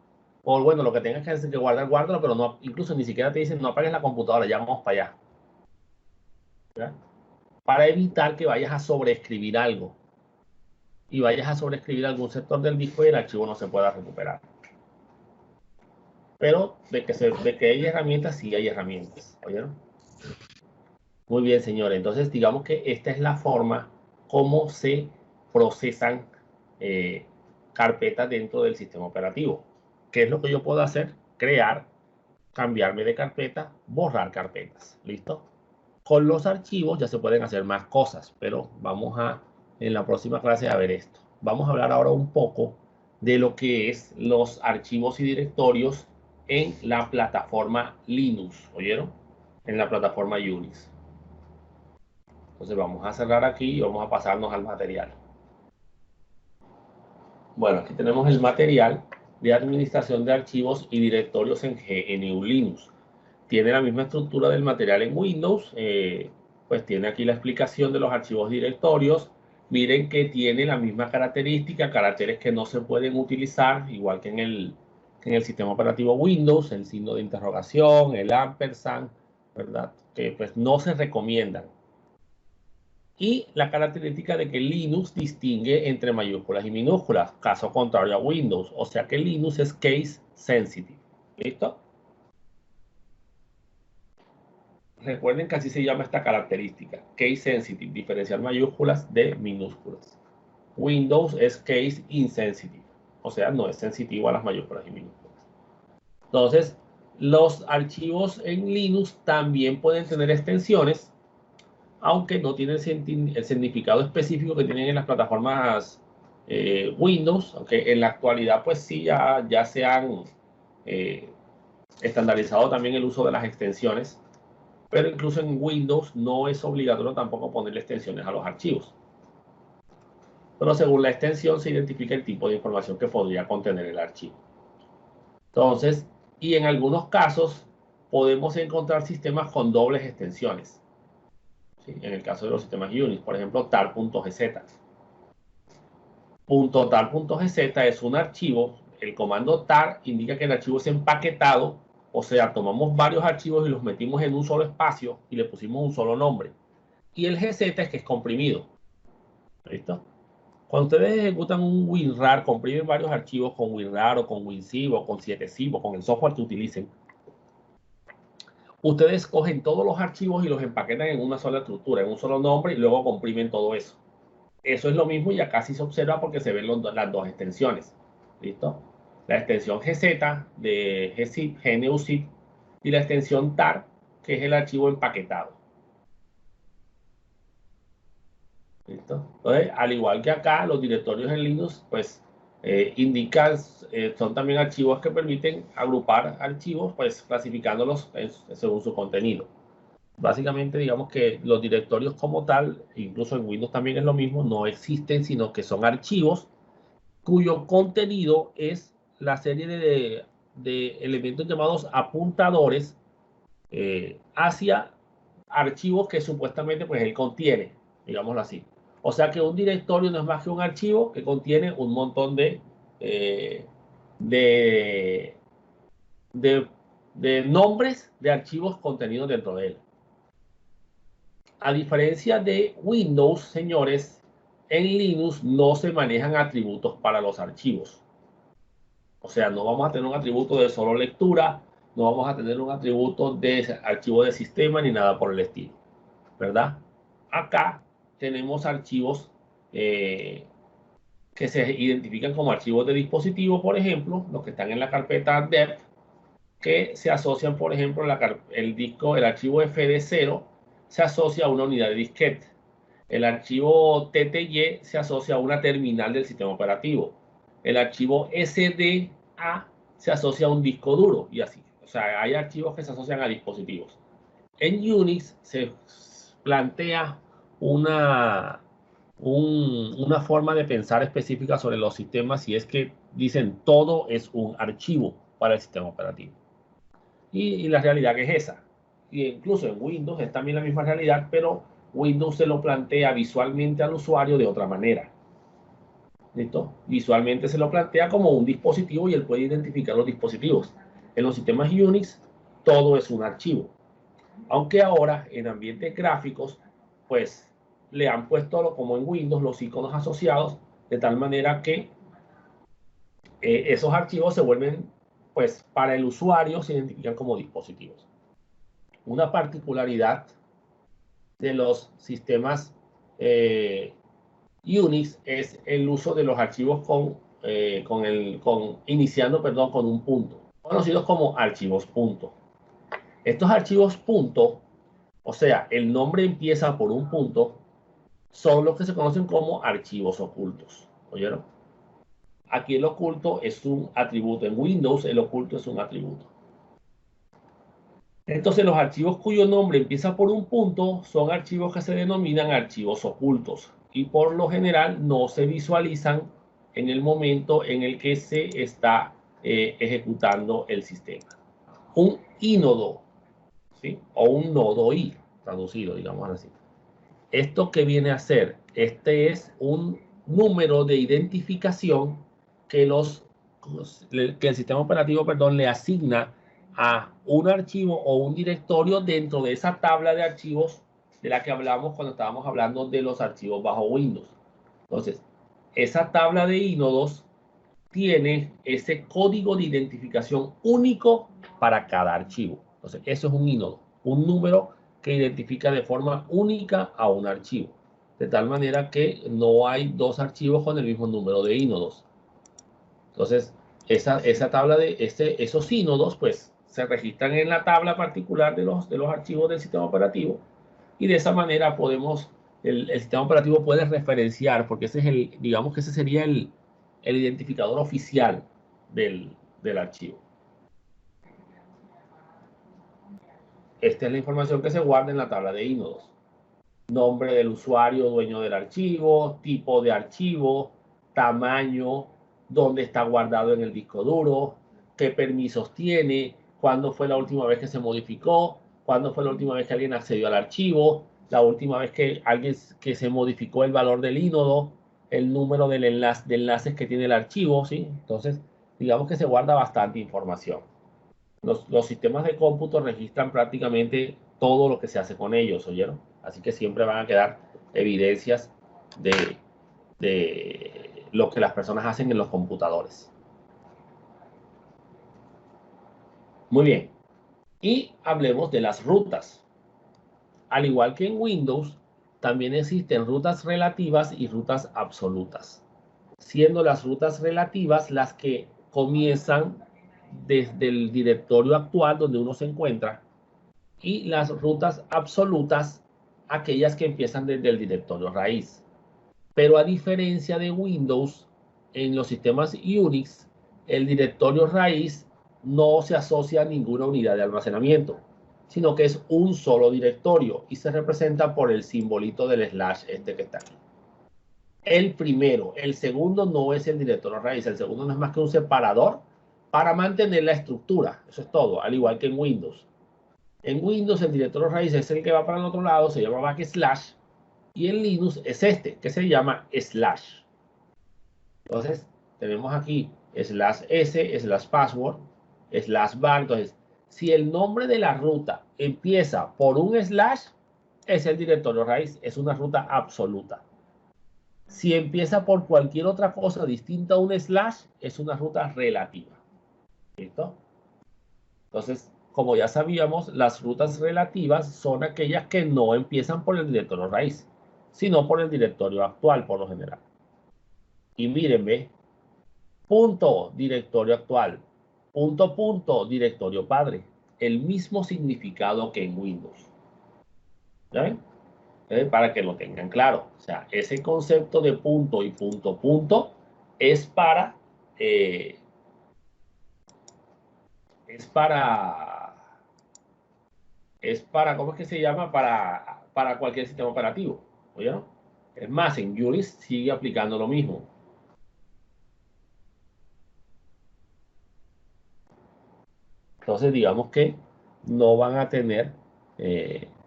O bueno, lo que tengas que guardar, guárdalo, pero no, incluso ni siquiera te dicen, no apagues la computadora, ya vamos para allá. ¿Ya? Para evitar que vayas a sobreescribir algo. Y vayas a sobreescribir algún sector del disco y el archivo no se pueda recuperar. Pero de que hay herramientas, sí hay herramientas. ¿Oyeron? Muy bien, señores. Entonces, digamos que esta es la forma como se procesan carpetas dentro del sistema operativo. ¿Qué es lo que yo puedo hacer? Crear, cambiarme de carpeta, borrar carpetas. ¿Listo? Con los archivos ya se pueden hacer más cosas, pero vamos en la próxima clase a ver esto. Vamos a hablar ahora un poco de lo que es los archivos y directorios en la plataforma Linux. ¿Oyeron? En la plataforma Unix. Entonces vamos a cerrar aquí y vamos a pasarnos al material. Bueno, aquí tenemos el material de administración de archivos y directorios en GNU Linux. Tiene la misma estructura del material en Windows, pues tiene aquí la explicación de los archivos directorios. Miren que tiene la misma característica, caracteres que no se pueden utilizar, igual que en el sistema operativo Windows, el signo de interrogación, el ampersand, ¿verdad? Que pues no se recomiendan. Y la característica de que Linux distingue entre mayúsculas y minúsculas, caso contrario a Windows, o sea que Linux es case sensitive. ¿Listo? Recuerden que así se llama esta característica, case sensitive, diferenciar mayúsculas de minúsculas. Windows es case insensitive, o sea, no es sensitivo a las mayúsculas y minúsculas. Entonces, los archivos en Linux también pueden tener extensiones, aunque no tienen el significado específico que tienen en las plataformas Windows, aunque en la actualidad pues sí ya se han estandarizado también el uso de las extensiones, pero incluso en Windows no es obligatorio tampoco ponerle extensiones a los archivos. Pero según la extensión se identifica el tipo de información que podría contener el archivo. Entonces, y en algunos casos podemos encontrar sistemas con dobles extensiones. ¿Sí? En el caso de los sistemas Unix, por ejemplo, tar.gz. .tar.gz es un archivo. El comando tar indica que el archivo es empaquetado, o sea, tomamos varios archivos y los metimos en un solo espacio y le pusimos un solo nombre. Y el gz es que es comprimido. ¿Listo? Cuando ustedes ejecutan un WinRAR, comprimen varios archivos con WinRAR o con WinZip o con 7zip o con el software que utilicen, ustedes cogen todos los archivos y los empaquetan en una sola estructura, en un solo nombre, y luego comprimen todo eso. Eso es lo mismo y acá sí se observa porque se ven las dos extensiones. ¿Listo? La extensión gz de gzip, GNUZIP, y la extensión tar, que es el archivo empaquetado. ¿Listo? Entonces, al igual que acá, los directorios en Linux, pues, indican, son también archivos que permiten agrupar archivos, pues, clasificándolos según su contenido. Básicamente, digamos que los directorios como tal, incluso en Windows también es lo mismo, no existen, sino que son archivos cuyo contenido es la serie de elementos llamados apuntadores hacia archivos que supuestamente pues él contiene, digámoslo así. O sea que un directorio no es más que un archivo que contiene un montón de nombres de archivos contenidos dentro de él. A diferencia de Windows, señores, en Linux no se manejan atributos para los archivos. O sea, no vamos a tener un atributo de solo lectura, no vamos a tener un atributo de archivo de sistema ni nada por el estilo, ¿verdad? Acá tenemos archivos que se identifican como archivos de dispositivo, por ejemplo, los que están en la carpeta dev, que se asocian, por ejemplo, el archivo fd0 se asocia a una unidad de disquete. El archivo TTY se asocia a una terminal del sistema operativo. El archivo SDA se asocia a un disco duro y así. O sea, hay archivos que se asocian a dispositivos. En Unix se plantea una forma de pensar específica sobre los sistemas y es que dicen todo es un archivo para el sistema operativo. Y la realidad que es esa. Y incluso en Windows es también la misma realidad, pero Windows se lo plantea visualmente al usuario de otra manera. ¿Listo? Visualmente se lo plantea como un dispositivo y él puede identificar los dispositivos. En los sistemas Unix todo es un archivo. Aunque ahora en ambientes gráficos, pues le han puesto como en Windows los iconos asociados de tal manera que esos archivos se vuelven, pues para el usuario se identifican como dispositivos. Una particularidad de los sistemas Unix es el uso de los archivos iniciando con un punto, conocidos como archivos punto. Estos archivos punto, o sea, el nombre empieza por un punto, son los que se conocen como archivos ocultos. ¿Oyeron? Aquí el oculto es un atributo. En Windows el oculto es un atributo. Entonces los archivos cuyo nombre empieza por un punto son archivos que se denominan archivos ocultos y por lo general no se visualizan en el momento en el que se está ejecutando el sistema. Un ínodo, ¿sí? O un nodo I, traducido, digamos así. ¿Esto qué viene a ser? Este es un número de identificación que el sistema operativo, le asigna a un archivo o un directorio dentro de esa tabla de archivos de la que hablamos cuando estábamos hablando de los archivos bajo Windows. Entonces, esa tabla de ínodos tiene ese código de identificación único para cada archivo. Entonces, eso es un ínodo, un número que identifica de forma única a un archivo. De tal manera que no hay dos archivos con el mismo número de ínodos. Entonces, esa tabla de esos ínodos, pues, se registran en la tabla particular de los archivos del sistema operativo. Y de esa manera podemos, el sistema operativo puede referenciar, porque ese es digamos que ese sería el identificador oficial del archivo. esta es la información que se guarda en la tabla de ínodos. Nombre del usuario, dueño del archivo, tipo de archivo, tamaño, dónde está guardado en el disco duro, qué permisos tiene, cuándo fue la última vez que se modificó, cuándo fue la última vez que alguien accedió al archivo, la última vez que se modificó el valor del ínodo, el número de enlaces que tiene el archivo, ¿sí? Entonces, digamos que se guarda bastante información. Los sistemas de cómputo registran prácticamente todo lo que se hace con ellos, ¿oyeron? Así que siempre van a quedar evidencias de lo que las personas hacen en los computadores. Muy bien. Y hablemos de las rutas. Al igual que en Windows, también existen rutas relativas y rutas absolutas, siendo las rutas relativas las que comienzan desde el directorio actual donde uno se encuentra, y las rutas absolutas, aquellas que empiezan desde el directorio raíz. Pero a diferencia de Windows, en los sistemas Unix, el directorio raíz no se asocia a ninguna unidad de almacenamiento, sino que es un solo directorio y se representa por el simbolito del slash este que está aquí. El primero, el segundo no es el directorio raíz, el segundo no es más que un separador para mantener la estructura, eso es todo, al igual que en Windows. En Windows el directorio raíz es el que va para el otro lado, se llama backslash, y en Linux es este, que se llama slash. Entonces, tenemos aquí slash s, slash password, slash bar. Entonces, si el nombre de la ruta empieza por un slash, es el directorio raíz, es una ruta absoluta. Si empieza por cualquier otra cosa distinta a un slash, es una ruta relativa. ¿Listo? Entonces, como ya sabíamos, las rutas relativas son aquellas que no empiezan por el directorio raíz, sino por el directorio actual, por lo general. Y mírenme, punto directorio actual, punto directorio padre, el mismo significado que en Windows. ¿Ya ven? Para que lo tengan claro. O sea, ese concepto de punto y punto es para, eh, es para, ¿cómo es que se llama? Para cualquier sistema operativo. ¿Oyeron? Es más, en Unix sigue aplicando lo mismo. Entonces, digamos que no van a tener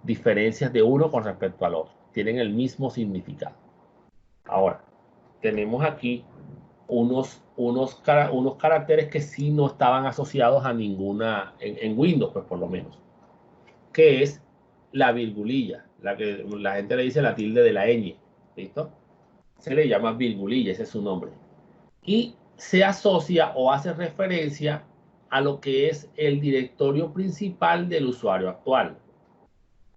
diferencias de uno con respecto al otro. Tienen el mismo significado. Ahora, tenemos aquí unos caracteres que sí no estaban asociados a ninguna, en Windows, pues por lo menos, que es la virgulilla, la que la gente le dice la tilde de la ñ, ¿listo? Se le llama virgulilla, ese es su nombre. Y se asocia o hace referencia a lo que es el directorio principal del usuario actual.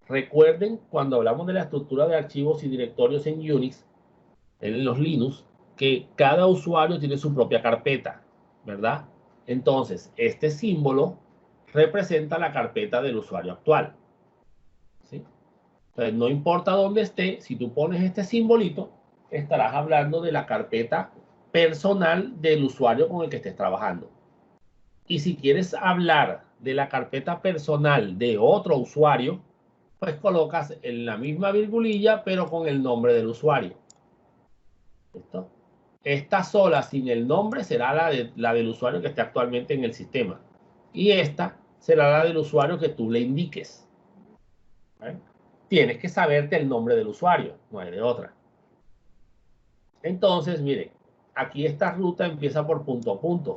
Recuerden cuando hablamos de la estructura de archivos y directorios en Unix, en los Linux, que cada usuario tiene su propia carpeta, ¿verdad? Entonces, este símbolo representa la carpeta del usuario actual, ¿sí? Entonces, no importa dónde esté, si tú pones este simbolito, estarás hablando de la carpeta personal del usuario con el que estés trabajando. Y si quieres hablar de la carpeta personal de otro usuario, pues colocas en la misma virgulilla, pero con el nombre del usuario. ¿Listo? Esta sola sin el nombre será la del usuario que esté actualmente en el sistema. Y esta será la del usuario que tú le indiques. ¿Vale? Tienes que saberte el nombre del usuario, no hay de otra. Entonces, mire, aquí esta ruta empieza por punto a punto.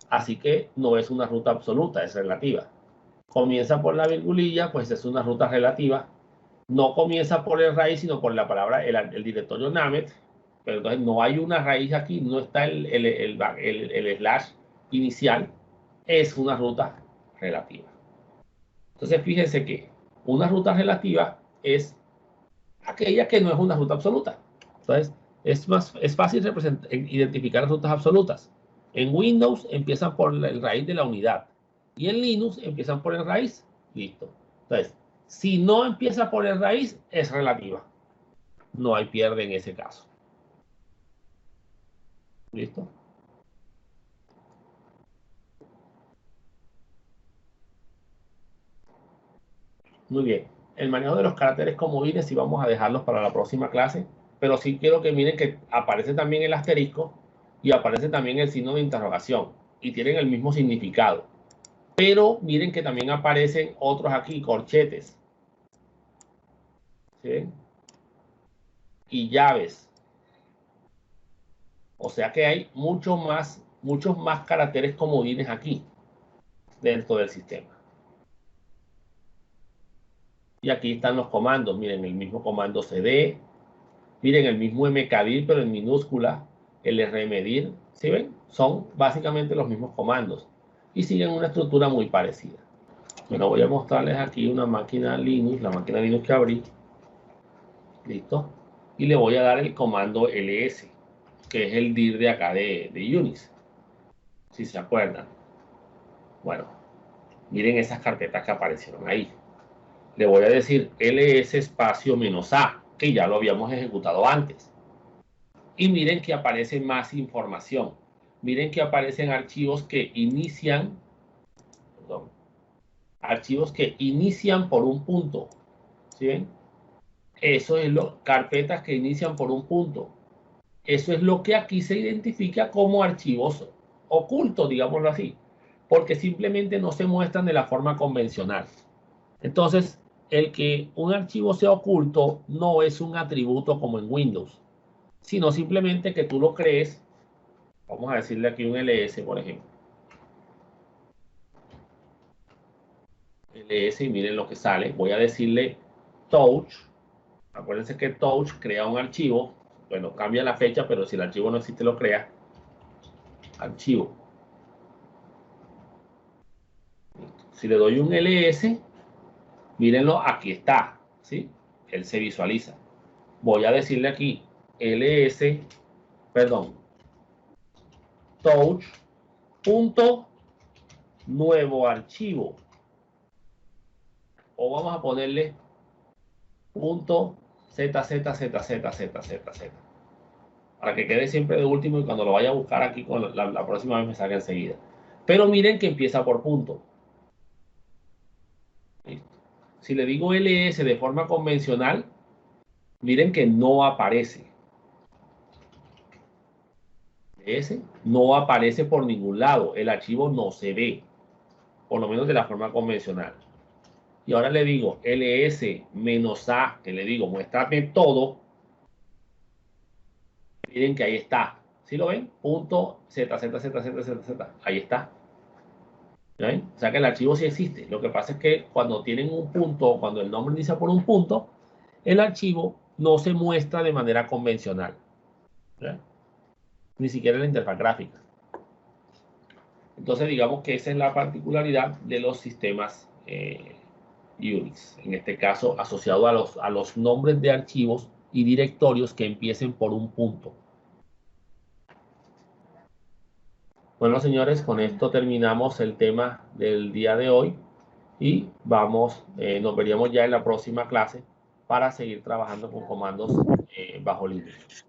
Así que no es una ruta absoluta, es relativa. Comienza por la virgulilla, pues es una ruta relativa. No comienza por el raíz, sino por la palabra, el directorio NAMET. Pero entonces no hay una raíz aquí, no está el slash inicial. Es una ruta relativa. Entonces fíjense que una ruta relativa es aquella que no es una ruta absoluta. Entonces es fácil identificar las rutas absolutas. En Windows empiezan por el raíz de la unidad y en Linux empiezan por el raíz. Listo. Entonces, si no empieza por el raíz, es relativa. No hay pierde en ese caso. ¿Listo? Muy bien. El manejo de los caracteres comodines sí vamos a dejarlos para la próxima clase, pero sí quiero que miren que aparece también el asterisco y aparece también el signo de interrogación y tienen el mismo significado. Pero miren que también aparecen otros aquí, corchetes. ¿Sí? Y llaves. O sea que hay muchos más caracteres comodines aquí dentro del sistema. Y aquí están los comandos. Miren, el mismo comando cd. Miren, el mismo mkdir, pero en minúscula. El rmedir. ¿Sí ven? Son básicamente los mismos comandos. Y siguen una estructura muy parecida. Bueno, voy a mostrarles aquí una máquina Linux, la máquina Linux que abrí. Listo. Y le voy a dar el comando ls, que es el dir de acá de Unix. Si se acuerdan. Bueno, miren esas carpetas que aparecieron ahí. Le voy a decir ls espacio -a, que ya lo habíamos ejecutado antes. Y miren que aparece más información. Miren que aparecen archivos que inician, perdón, archivos que inician por un punto. ¿Sí ven? Eso es lo, carpetas que inician por un punto. Eso es lo que aquí se identifica como archivos ocultos, digámoslo así, porque simplemente no se muestran de la forma convencional. Entonces, el que un archivo sea oculto no es un atributo como en Windows, sino simplemente que tú lo crees. Vamos a decirle aquí un ls, por ejemplo. ls, y miren lo que sale. Voy a decirle touch. Acuérdense que touch crea un archivo. Bueno, cambia la fecha, pero si el archivo no existe, lo crea. Archivo. Si le doy un ls, mírenlo, aquí está, ¿sí? Él se visualiza. Voy a decirle aquí ls, perdón, touch, punto, nuevo archivo. O vamos a ponerle punto zzzzzzz. Para que quede siempre de último y cuando lo vaya a buscar aquí con la próxima vez me salga enseguida. Pero miren que empieza por punto. ¿Listo? Si le digo ls de forma convencional, miren que no aparece. Ese no aparece por ningún lado. El archivo no se ve, por lo menos de la forma convencional. Y ahora le digo ls-a, que le digo muéstrame todo. Miren que ahí está. ¿Sí lo ven? Punto zzzzzzz. Ahí está. ¿Ven? O sea que el archivo sí existe. Lo que pasa es que cuando tienen un punto, cuando el nombre inicia por un punto, el archivo no se muestra de manera convencional. ¿Ven? Ni siquiera en la interfaz gráfica. Entonces digamos que esa es la particularidad de los sistemas Unix. En este caso asociado a los nombres de archivos y directorios que empiecen por un punto. Bueno, señores, con esto terminamos el tema del día de hoy y nos veríamos ya en la próxima clase para seguir trabajando con comandos bajo Linux.